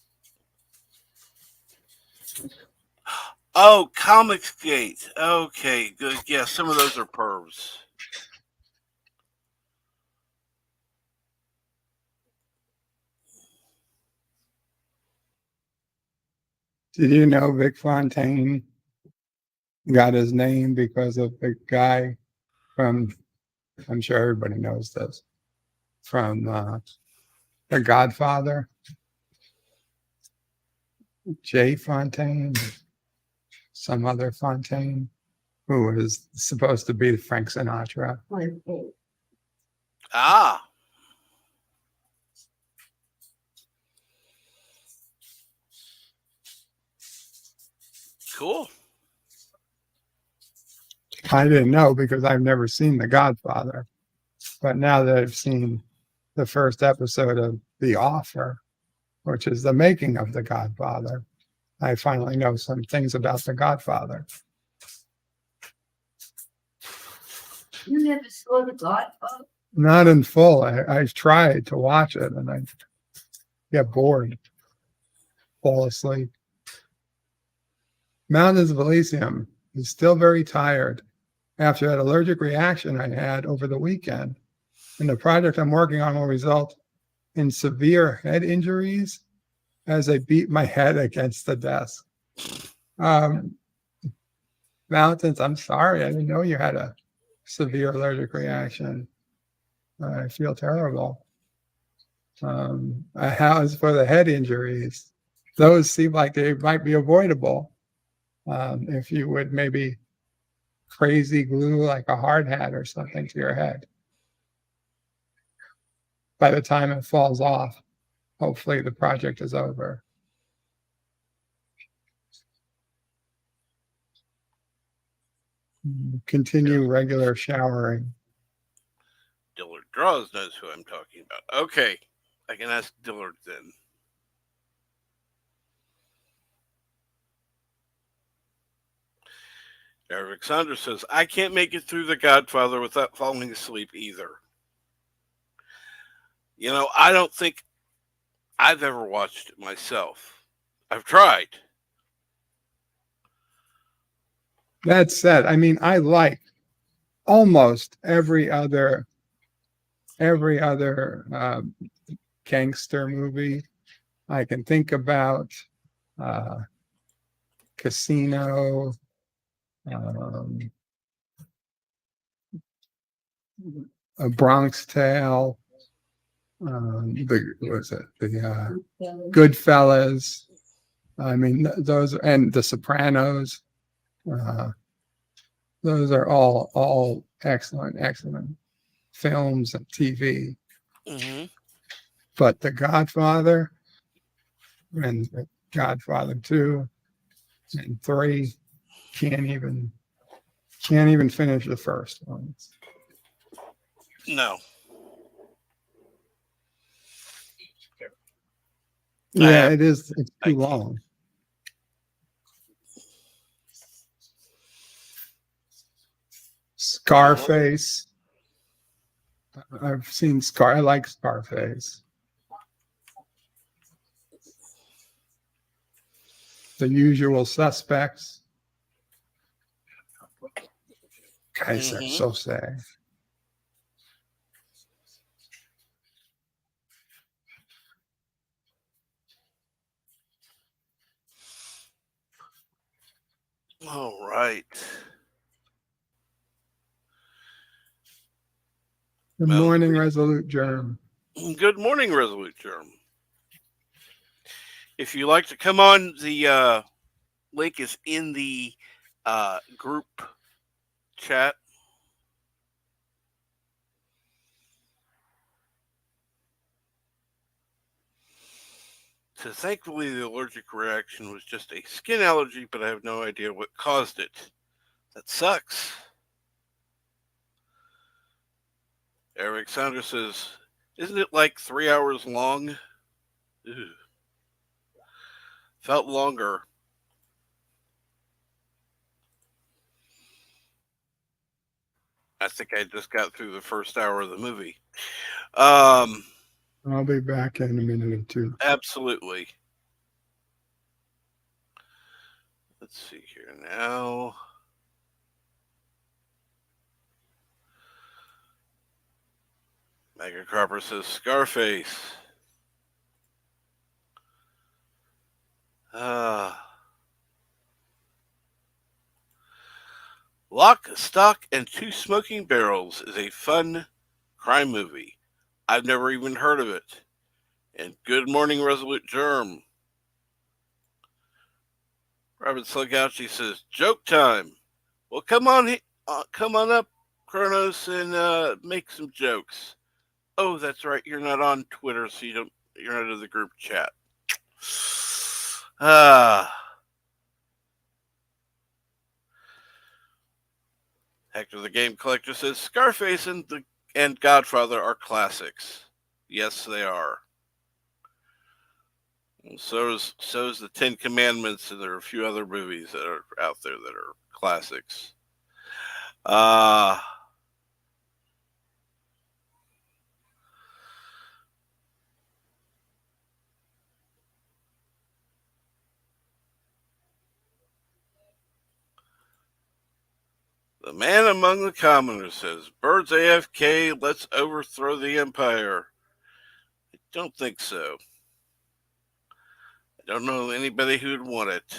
Oh, Comicsgate. Okay, good. Yeah, some of those are pervs. Did you know Vic Fontaine got his name because of the guy from, I'm sure everybody knows this, from The Godfather? Jay Fontaine, some other Fontaine, who was supposed to be Frank Sinatra. Ah. Cool. I didn't know because I've never seen The Godfather. But now that I've seen the first episode of The Offer, which is the making of The Godfather, I finally know some things about The Godfather. You never saw The Godfather? Not in full. I tried to watch it and I get bored, fall asleep. Mountains of Elysium is still very tired after that allergic reaction I had over the weekend. And the project I'm working on will result in severe head injuries as I beat my head against the desk. Mountains, I'm sorry. I didn't know you had a severe allergic reaction. I feel terrible. As for the head injuries, those seem like they might be avoidable if you would maybe crazy glue like a hard hat or something to your head. By the time it falls off, hopefully the project is over. Continue regular showering. Dillard Draws knows who I'm talking about. Okay, I can ask Dillard then. Eric Saunders says, I can't make it through The Godfather without falling asleep either. I don't think I've ever watched it myself. I've tried. That said, I mean, I like almost every other gangster movie I can think about. Casino, um, A Bronx Tale, the Goodfellas. I mean, those, and The Sopranos. Uh, those are all excellent films and TV. Mm-hmm. But The Godfather and The Godfather 2 and 3 can't even finish the first one. No. Yeah, it is. It's I too can't. long. Scarface. I've seen I like Scarface. The Usual Suspects. Guys are Mm-hmm. so sad. All right. Good Well, morning, Resolute Germ. good morning, Resolute Germ. If you like to come on, the link is in the group chat. So thankfully, the allergic reaction was just a skin allergy, but I have no idea what caused it. That sucks. Eric Saunders says, "Isn't it like 3 hours long?" Ew. Felt longer. I think I just got through the first hour of the movie. I'll be back in a minute or two. Absolutely. Let's see here now. Mega Cropper says Scarface. Lock, Stock, and Two Smoking Barrels is a fun crime movie. I've never even heard of it. And good morning, Resolute Germ. Robert Slugouchy says, joke time. Well, come on up, Kronos, and make some jokes. Oh, that's right. You're not on Twitter, so you're not in the group chat. Hector the Game Collector says Scarface and Godfather are classics. Yes, they are. And so is the Ten Commandments, and there are a few other movies that are out there that are classics. The man among the commoners says, Birds AFK, let's overthrow the Empire. I don't think so. I don't know anybody who'd want it.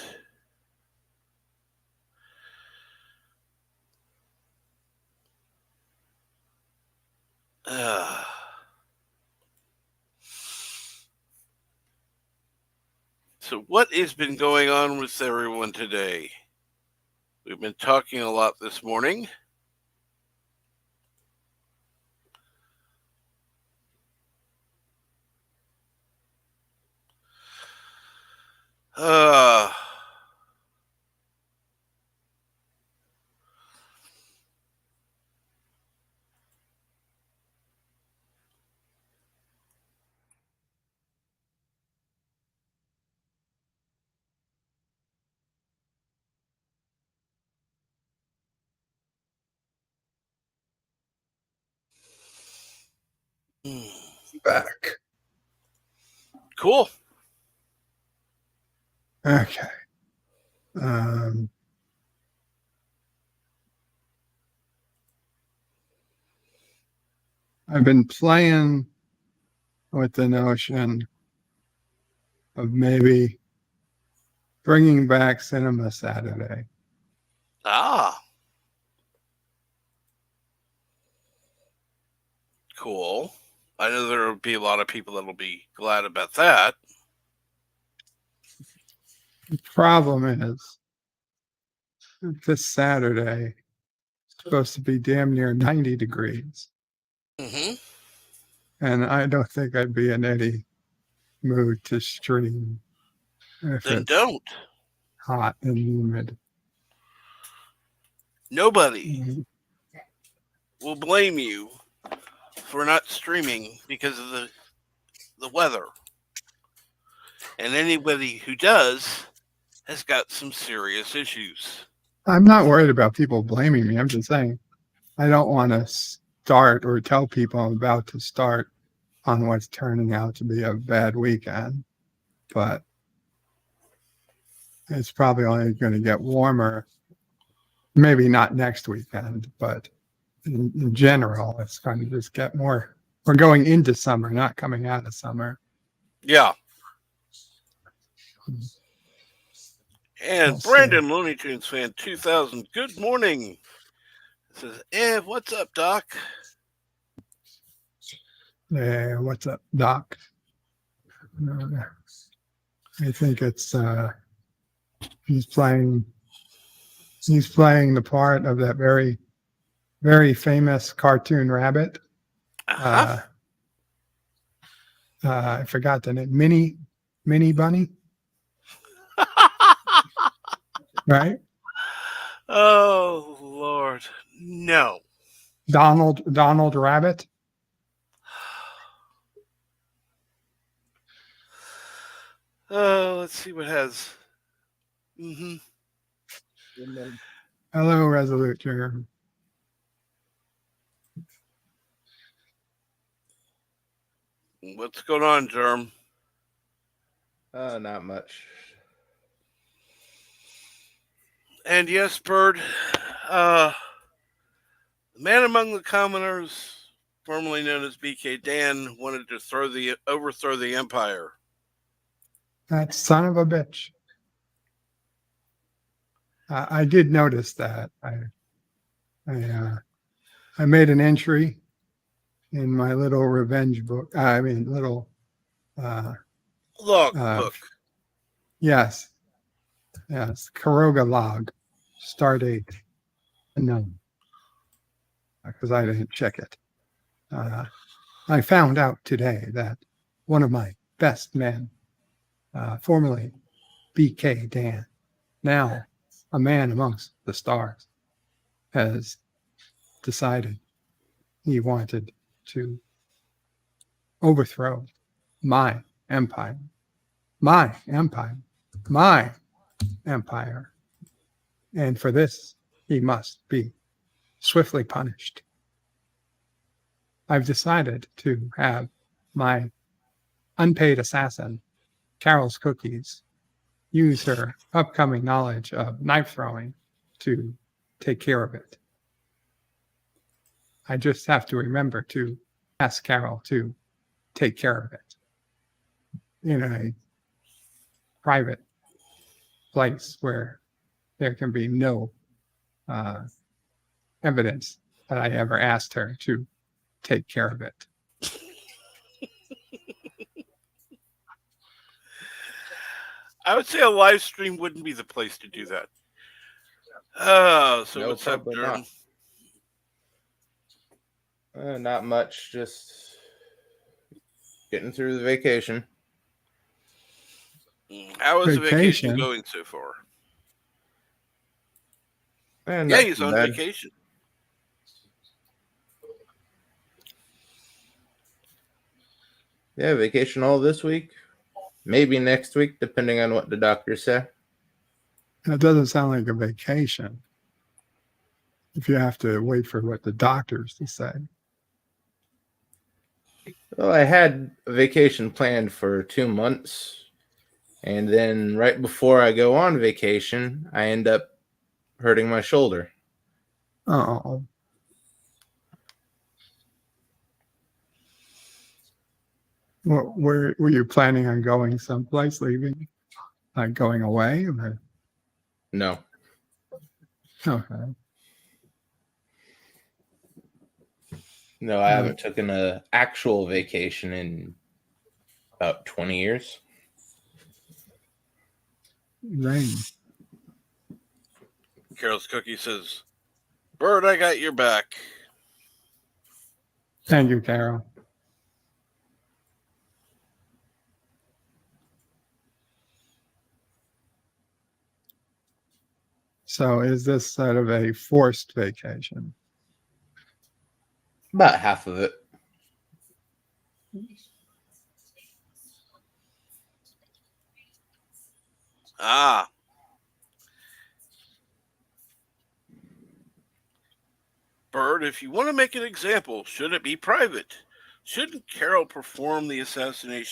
So what has been going on with everyone today? We've been talking a lot this morning. Back. Cool. Okay. I've been playing with the notion of maybe bringing back Cinema Saturday. Ah. Cool. I know there will be a lot of people that'll be glad about that. The problem is this Saturday it's supposed to be damn near 90 degrees. Mm-hmm. And I don't think I'd be in any mood to stream if Then it's don't. hot and humid. Nobody will blame you for not streaming because of the weather. And anybody who does has got some serious issues. I'm not worried about people blaming me. I'm just saying I don't want to start or tell people I'm about to start on what's turning out to be a bad weekend. But it's probably only going to get warmer. Maybe not next weekend, but in general, it's going to just get more. We're going into summer, not coming out of summer. Yeah. And We'll Brandon Looney Tunes fan 2000. Good morning. Says, what's up, Doc? Yeah, what's up, Doc? I think it's he's playing the part of that very, very famous cartoon rabbit. Uh-huh. I forgot the name. Mini Bunny. Right? Oh, Lord. No. Donald Rabbit. Oh, let's see what has. Mm-hmm. Hello, Resolute Jigger. What's going on, Germ? Not much. And yes, Bird, the man among the commoners, formerly known as BK Dan, wanted to overthrow the empire. That son of a bitch. I did notice that. I made an entry in my little revenge book. Little Log book. Yes. Karoga log. Start date unknown. Because I didn't check it. I found out today that one of my best men, formerly BK Dan, now a man amongst the stars, has decided he wanted to overthrow my empire. My empire. My empire. And for this, he must be swiftly punished. I've decided to have my unpaid assassin, Carol's Cookies, use her upcoming knowledge of knife throwing to take care of it. I just have to remember to ask Carol to take care of it in a private place where there can be no evidence that I ever asked her to take care of it. I would say a live stream wouldn't be the place to do that. Oh, so No, what's up, probably Durham? Not much. Just getting through the vacation. How is the vacation going so far? Yeah, he's on vacation. Yeah, vacation all this week. Maybe next week, depending on what the doctors say. That doesn't sound like a vacation if you have to wait for what the doctors decide. Well, I had a vacation planned for 2 months. And then right before I go on vacation, I end up hurting my shoulder. Oh. Were you planning on going someplace, leaving, like going away? Or? No. Okay. No, I haven't taken an actual vacation in about 20 years. Rain. Carol's Cookie says, Bird, I got your back. Thank you, Carol. So is this sort of a forced vacation? About half of it. Ah. Bird, if you want to make an example, should it be private? Shouldn't Carol perform the chastisement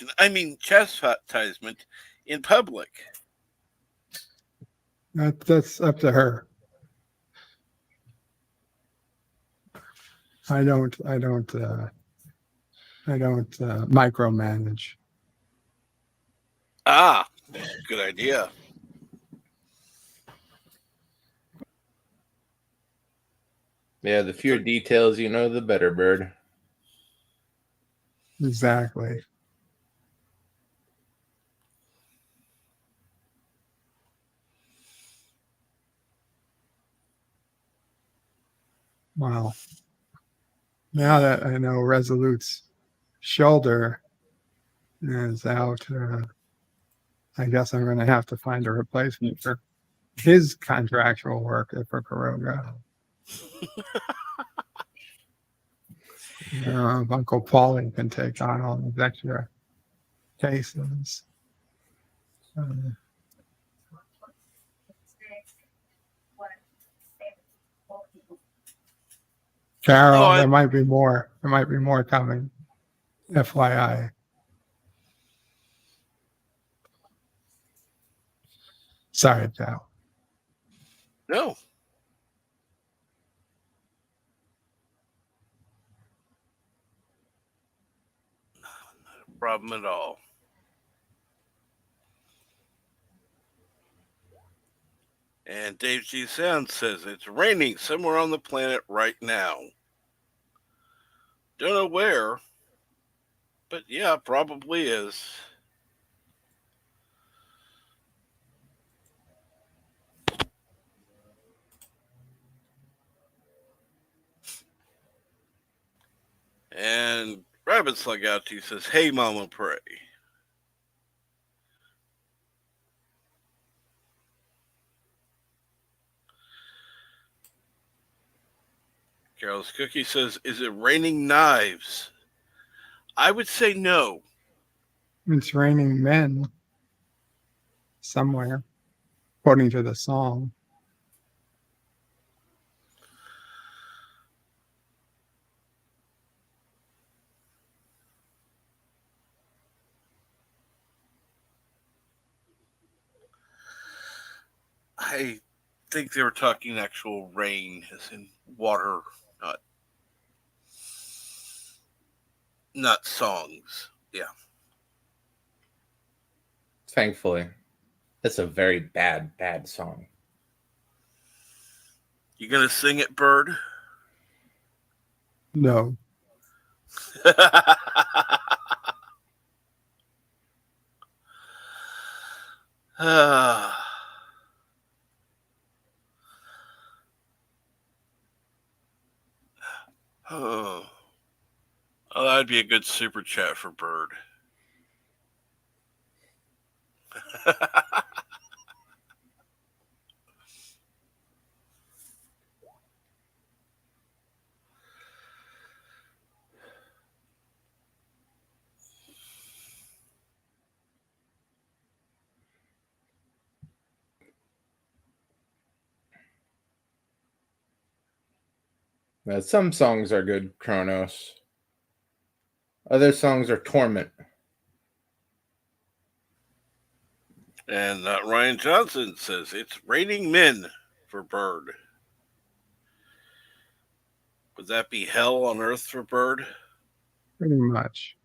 in public? That's up to her. I don't micromanage. Ah, good idea. Yeah, the fewer details you know, the better, Bird. Exactly. Wow. Now that I know Resolute's shoulder is out, I guess I'm going to have to find a replacement for his contractual work at Fukuoka. Uncle Paulie can take on all these extra cases. Carol, there might be more. There might be more coming. FYI. Sorry, pal. No. Not a problem at all. And Dave G. Sound says it's raining somewhere on the planet right now. Don't know where, but yeah, probably is. And Rabbit Slug Out to you says, Hey, Mama, pray. Carol's Cookie says, Is it raining knives? I would say no. It's raining men somewhere, according to the song. I think they were talking actual rain, as in water, not songs. Yeah. Thankfully. That's a very bad, bad song. You gonna sing it, Bird? No. Oh, that'd be a good super chat for Bird. Now, some songs are good, Kronos. Other songs are torment. And Ryan Johnson says it's raining men for Bird. Would that be hell on earth for Bird? Pretty much.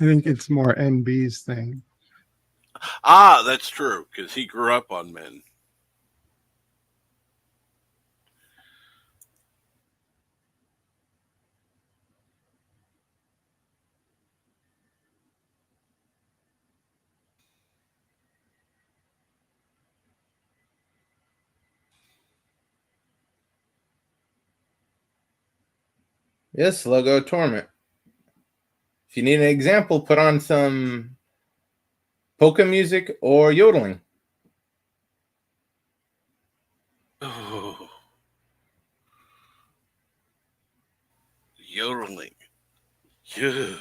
I think it's more NB's thing. Ah, that's true, because he grew up on Men. Yes, logo torment. If you need an example, put on some polka music or yodeling. Oh, yodeling. Yeah.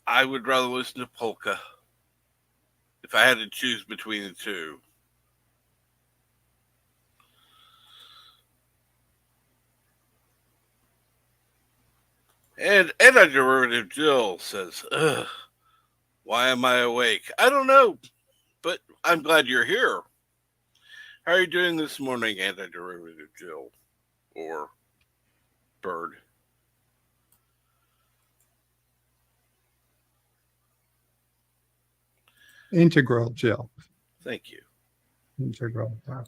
I would rather listen to polka if I had to choose between the two. And anti-derivative Jill says, "Ugh, why am I awake? I don't know, but I'm glad you're here. How are you doing this morning, anti-derivative Jill or Bird?" Integral, Jill. Thank you. Integral. Wow.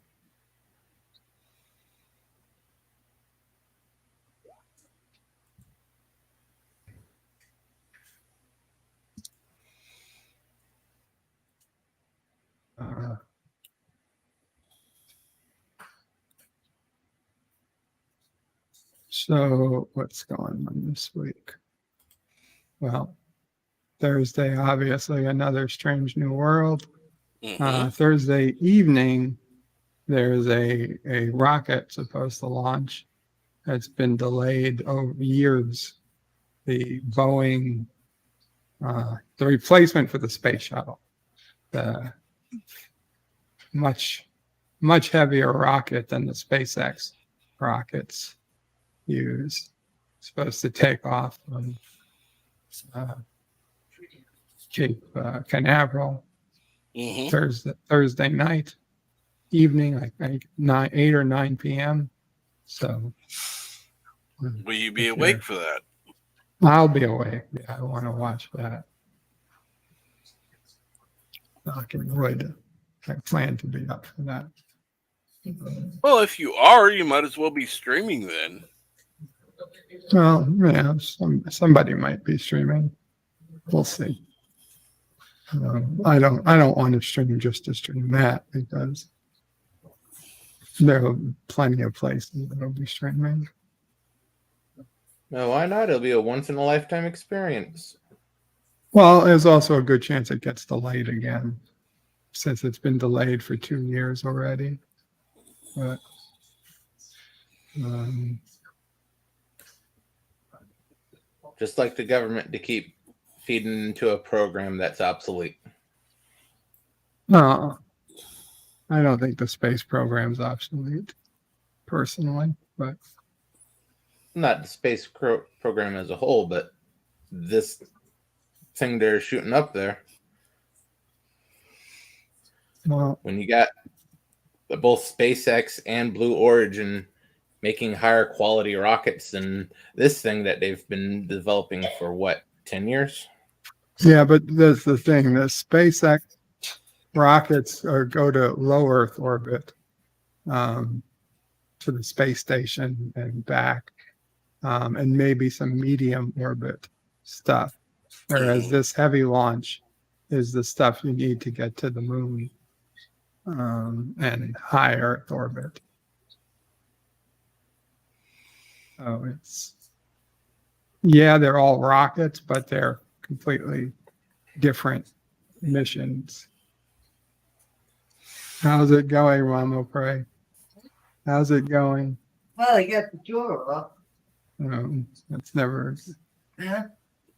So what's going on this week? Well, Thursday, obviously, another Strange New World. Mm-hmm. Thursday evening, there's a rocket supposed to launch. It's been delayed over years. The Boeing, the replacement for the space shuttle, the much heavier rocket than the SpaceX rockets use, supposed to take off from Cape Canaveral Mm-hmm. Thursday night, evening, I think 8 or 9 p.m. So, Will you be awake for that? I'll be awake. Yeah, I want to watch that. Knocking wood. I plan to be up for that. Well, if you are, you might as well be streaming then. Well, yeah, somebody might be streaming. We'll see. I don't want to stream just to stream that, because there are plenty of places that will be streaming. No, why not? It'll be a once in a lifetime experience. Well, there's also a good chance it gets delayed again, since it's been delayed for 2 years already. But Just like the government to keep feeding into a program that's obsolete. no, I don't think the space program's obsolete, personally. But Not the space program as a whole, but this thing they're shooting up there. well, When you got both SpaceX and Blue Origin making higher quality rockets than this thing that they've been developing for what, 10 years? yeah, but that's the thing. The SpaceX rockets go to low Earth orbit, to the space station and back, and maybe some medium orbit stuff. Whereas this heavy launch is the stuff you need to get to the moon, and high Earth orbit. So they're all rockets, but they're completely different missions. How's it going, Mama Pray? How's it going? Well, I got the door off. It's never. Huh?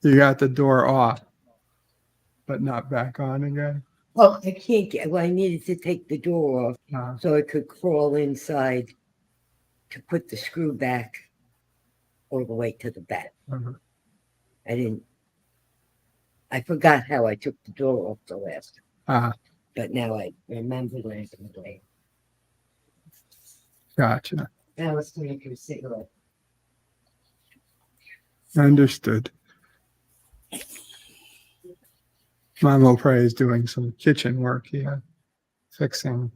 You got the door off, but not back on again. Well, I can't get. Well, I needed to take the door off so I could crawl inside to put the screw back all the way to the back. I forgot how I took the door off the last. But now I remember the way. Gotcha. Now let's make your cigarette. Understood. Mama Prey is doing some kitchen work here, fixing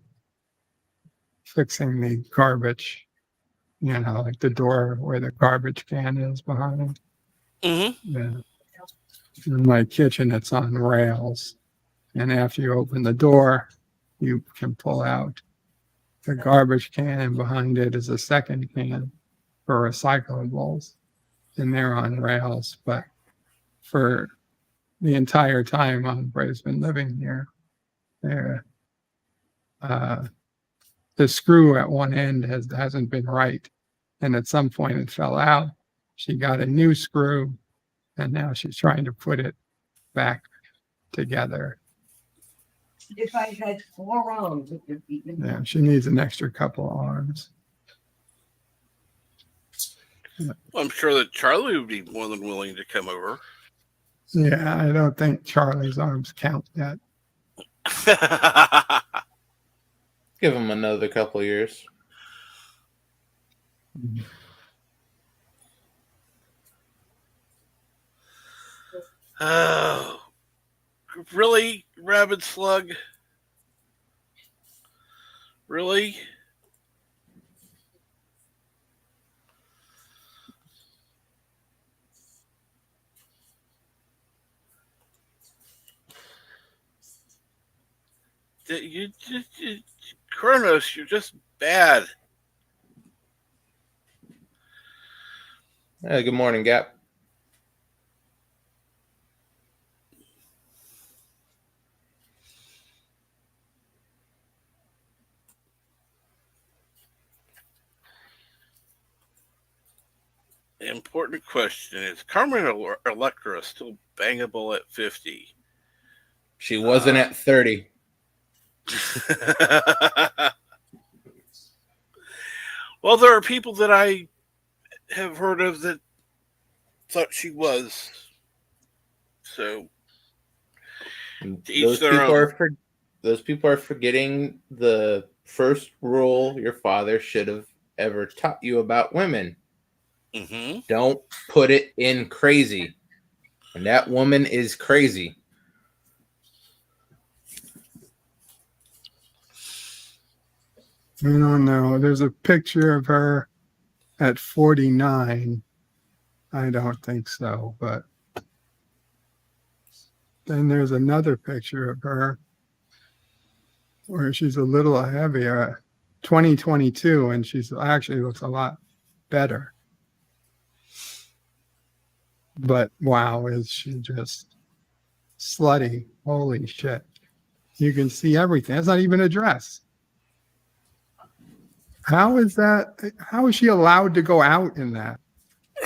the garbage. You know, like the door where the garbage can is behind. Mm-hmm. Yeah. In my kitchen, it's on rails, and after you open the door, you can pull out the garbage can, and behind it is a second can for recyclables, and they're on rails. But for the entire time Andre's been living here, there, the screw at one end hasn't been right, and at some point it fell out. She got a new screw, and now she's trying to put it back together. If I had 4 arms, it would be. Yeah, she needs an extra couple of arms. Well, I'm sure that Charlie would be more than willing to come over. Yeah, I don't think Charlie's arms count yet. Give him another couple of years. Oh, really, Rabid Slug? Really? Kronos, you're just bad. Good morning, Gap. The important question is, Carmen Electra still bangable at 50? She wasn't at 30. Well, there are people that I have heard of that thought she was. So, to each their own. Those people are forgetting the first rule your father should have ever taught you about women. Mm-hmm. Don't put it in crazy. And that woman is crazy. I don't know. There's a picture of her at 49. I don't think so, but then there's another picture of her where she's a little heavier, 2022, and she's actually looks a lot better. But wow, is she just slutty? Holy shit. You can see everything. That's not even a dress. How is that? How is she allowed to go out in that?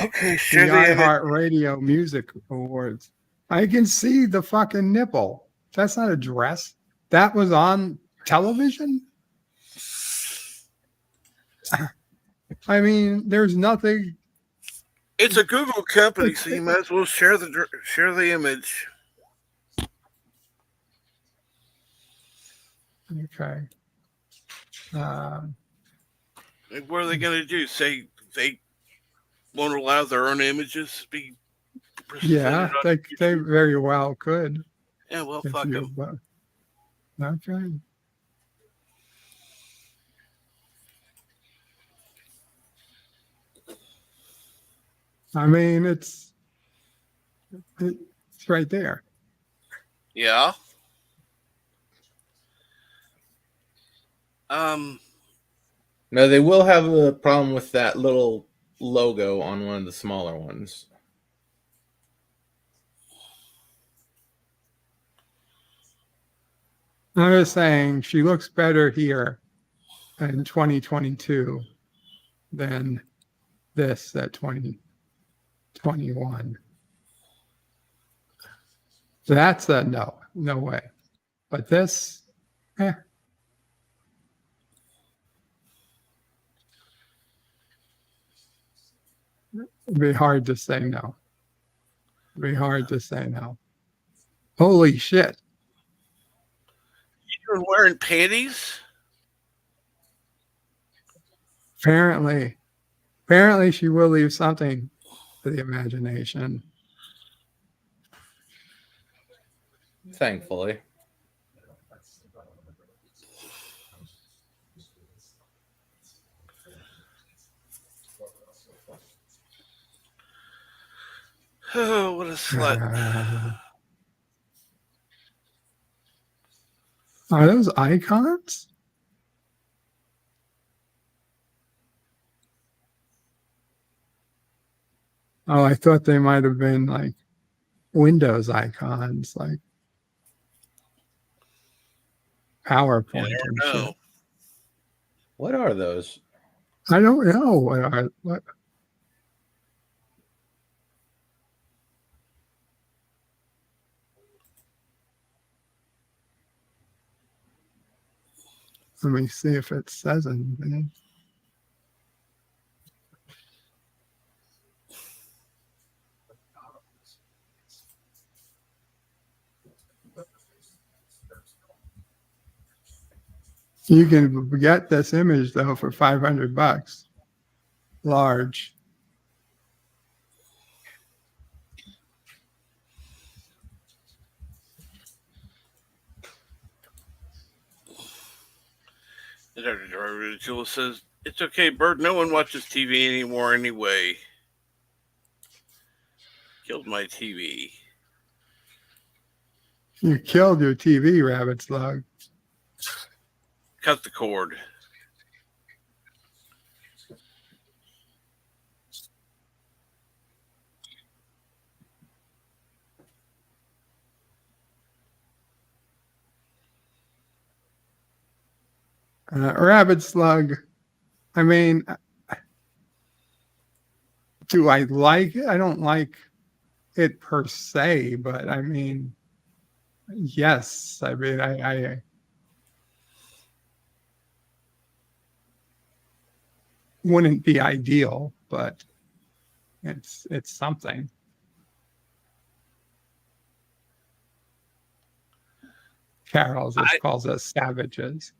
Okay, The share the iHeartRadio Music Awards. I can see the fucking nipple. That's not a dress. That was on television? I mean, there's nothing. It's a Google company, so you might as well share the image. Okay. What are they going to do? Say they won't allow their own images to be presented? Yeah, they very well could. Yeah, well, fuck them. Okay. I mean, it's right there. Yeah. No, they will have a problem with that little logo on one of the smaller ones. I was saying she looks better here in 2022 than this at 2021. So that's a no way. But this, It'd be hard to say no. It'd be hard to say no. Holy shit. You're wearing panties? Apparently she will leave something to the imagination. Thankfully. Oh, what a slut. Are those icons? Oh, I thought they might have been like Windows icons, like PowerPoint You and never know. shit. What are those? I don't know what. Let me see if it says anything. You can get this image though for $500, large. Jules says, it's okay, Bird. No one watches TV anymore anyway. Killed my TV. You killed your TV, Rabbit Slug. Cut the cord. Rabbit Slug. I mean, do I like it? I don't like it per se, but I mean, yes. I mean, I wouldn't be ideal, but it's something. Carol just calls us savages.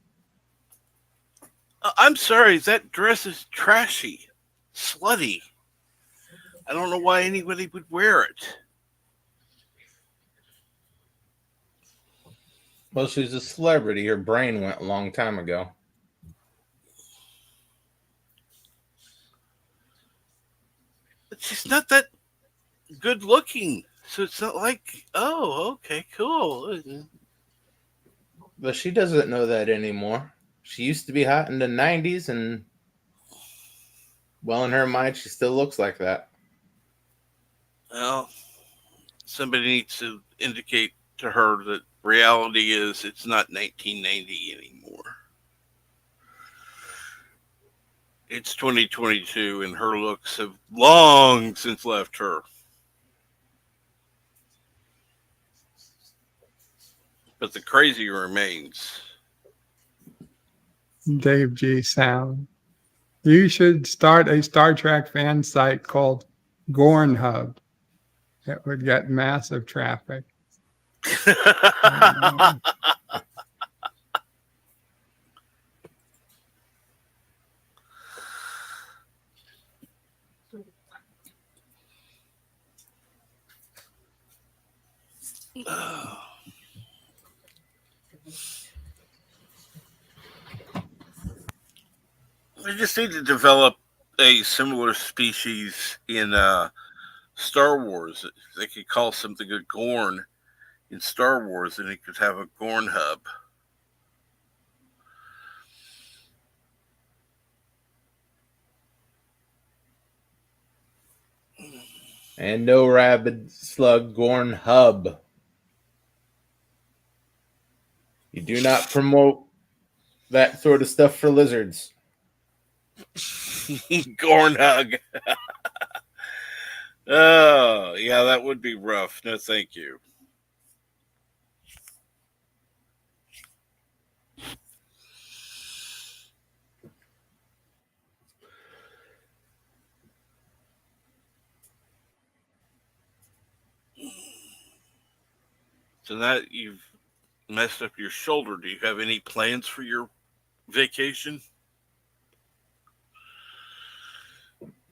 I'm sorry, that dress is trashy, slutty. I don't know why anybody would wear it. Well, she's a celebrity. Her brain went a long time ago. But she's not that good looking. So it's not like, oh, okay, cool. But she doesn't know that anymore. She used to be hot in the 90s, and well, in her mind, she still looks like that. Well, somebody needs to indicate to her that reality is it's not 1990 anymore. It's 2022, and her looks have long since left her. But the crazy remains. Dave G. Sound. You should start a Star Trek fan site called Gorn Hub. It would get massive traffic. They just need to develop a similar species in Star Wars. They could call something a Gorn in Star Wars, and it could have a Gorn hub. And no Rabid Slug Gorn Hub. You do not promote that sort of stuff for lizards. Gorn hug. Oh, yeah, that would be rough. No, thank you. So now that you've messed up your shoulder, do you have any plans for your vacation?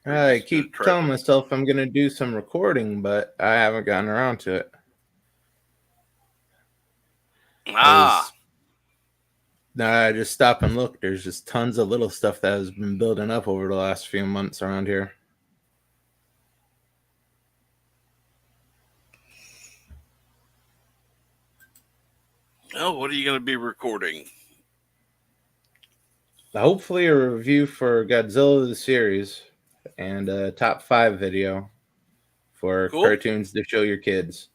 I just gonna keep try telling to- myself I'm gonna do some recording, but I haven't gotten around to it. Ah, I just stop and look. There's just tons of little stuff that has been building up over the last few months around here. oh, what are you going to be recording? Hopefully, a review for Godzilla the series and a top 5 video for Cool. cartoons to show your kids.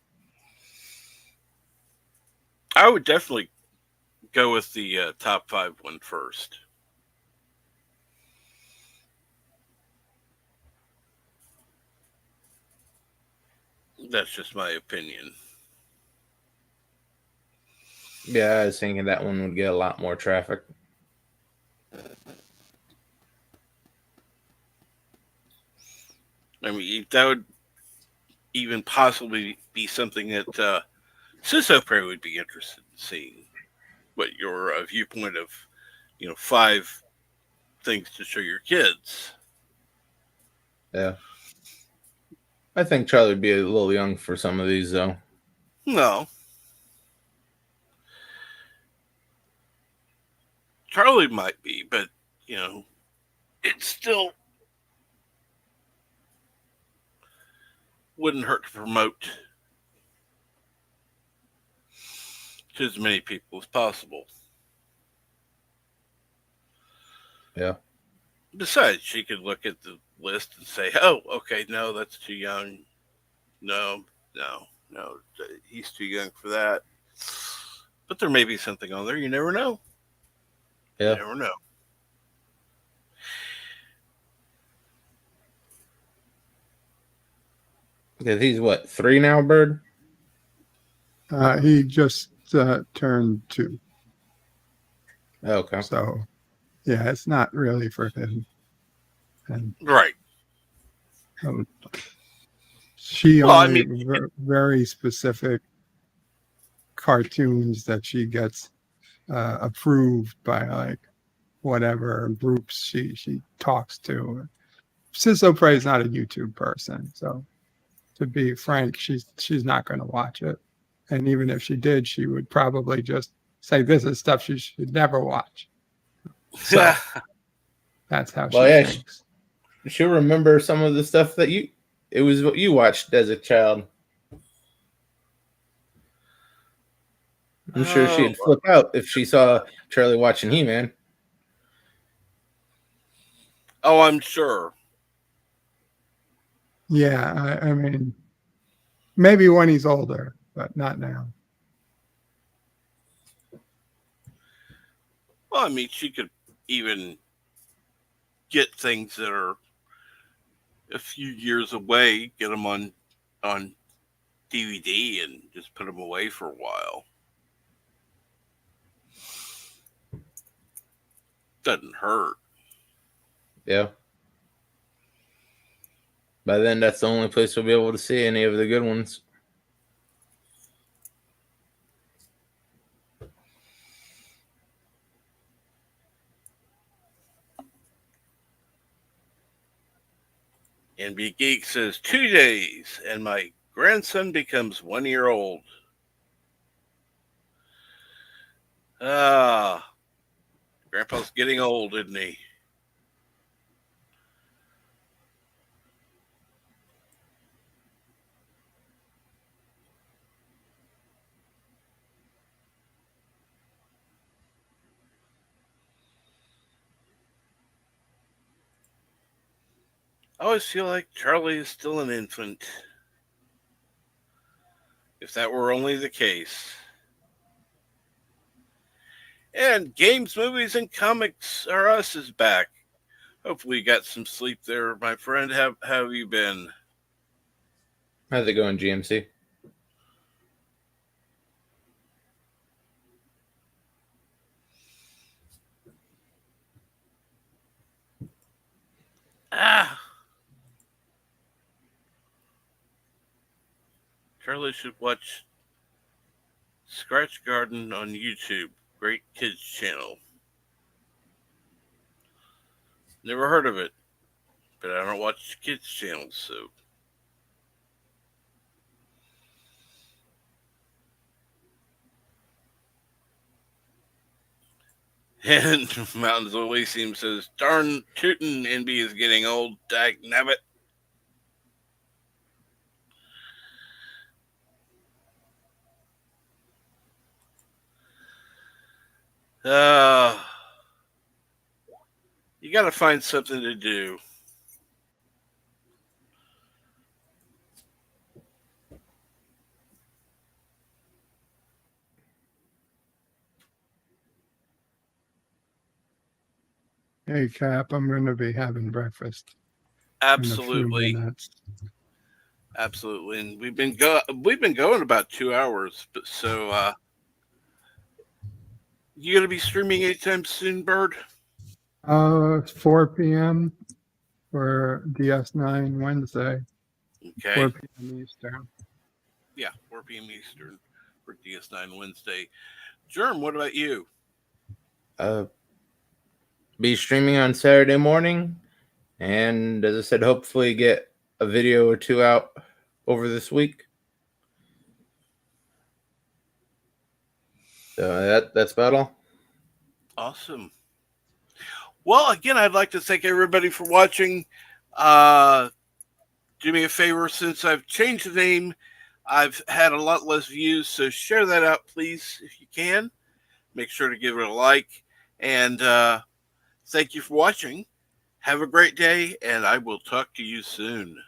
I would definitely go with the top 5 one first. That's just my opinion. Yeah, I was thinking that one would get a lot more traffic. I mean, that would even possibly be something that Siso Prey would be interested in seeing. What your viewpoint of, 5 things to show your kids. Yeah. I think Charlie would be a little young for some of these, though. No. Charlie might be, but, it still wouldn't hurt to promote to as many people as possible. Yeah. Besides, she could look at the list and say, oh, okay, no, that's too young. No, he's too young for that. But there may be something on there. You never know. Yeah. You never know. Because he's what, 3 now, Bird? He just turned 2. Okay. So, yeah, it's not really for him. And Right. She Well, I only mean- very specific cartoons that she gets approved by like whatever groups she talks to. Siso Prey is not a YouTube person, so to be frank, she's not going to watch it. And even if she did, she would probably just say this is stuff she should never watch. So that's how Well, she yeah, thinks. She'll remember some of the stuff that it was what you watched as a child. I'm sure she'd flip out if she saw Charlie watching He-Man. Oh, I'm sure. Yeah, I mean, maybe when he's older, but not now. Well, I mean, she could even get things that are a few years away, get them on DVD, and just put them away for a while. Doesn't hurt. Yeah. By then, that's the only place we'll be able to see any of the good ones. NB Geek says 2 days, and my grandson becomes 1 year old. Ah, Grandpa's getting old, isn't he? I always feel like Charlie is still an infant. If that were only the case. And games, movies, and comics are us is back. Hopefully you got some sleep there, my friend. How have you been? How's it going, GMC? Charlie should watch Scratch Garden on YouTube. Great kids channel. Never heard of it. but I don't watch the kids' channels, so. And Mountains Elysium says, darn tootin' NB is getting old, dag nabbit. You gotta find something to do. Hey, Cap, I'm going to be having breakfast in a few Absolutely. minutes. Absolutely. And we've been going about 2 hours, but so you gonna be streaming anytime soon, Bird? 4 p.m. for DS9 Wednesday, Okay. 4 p.m. Eastern. Yeah, 4 p.m. Eastern for DS9 Wednesday. Germ, what about you? Be streaming on Saturday morning, and as I said, hopefully get a video or two out over this week. So that's about all. Awesome. Well, again, I'd like to thank everybody for watching. Do me a favor, since I've changed the name, I've had a lot less views, so share that out, please, if you can. Make sure to give it a like. And thank you for watching. Have a great day, and I will talk to you soon.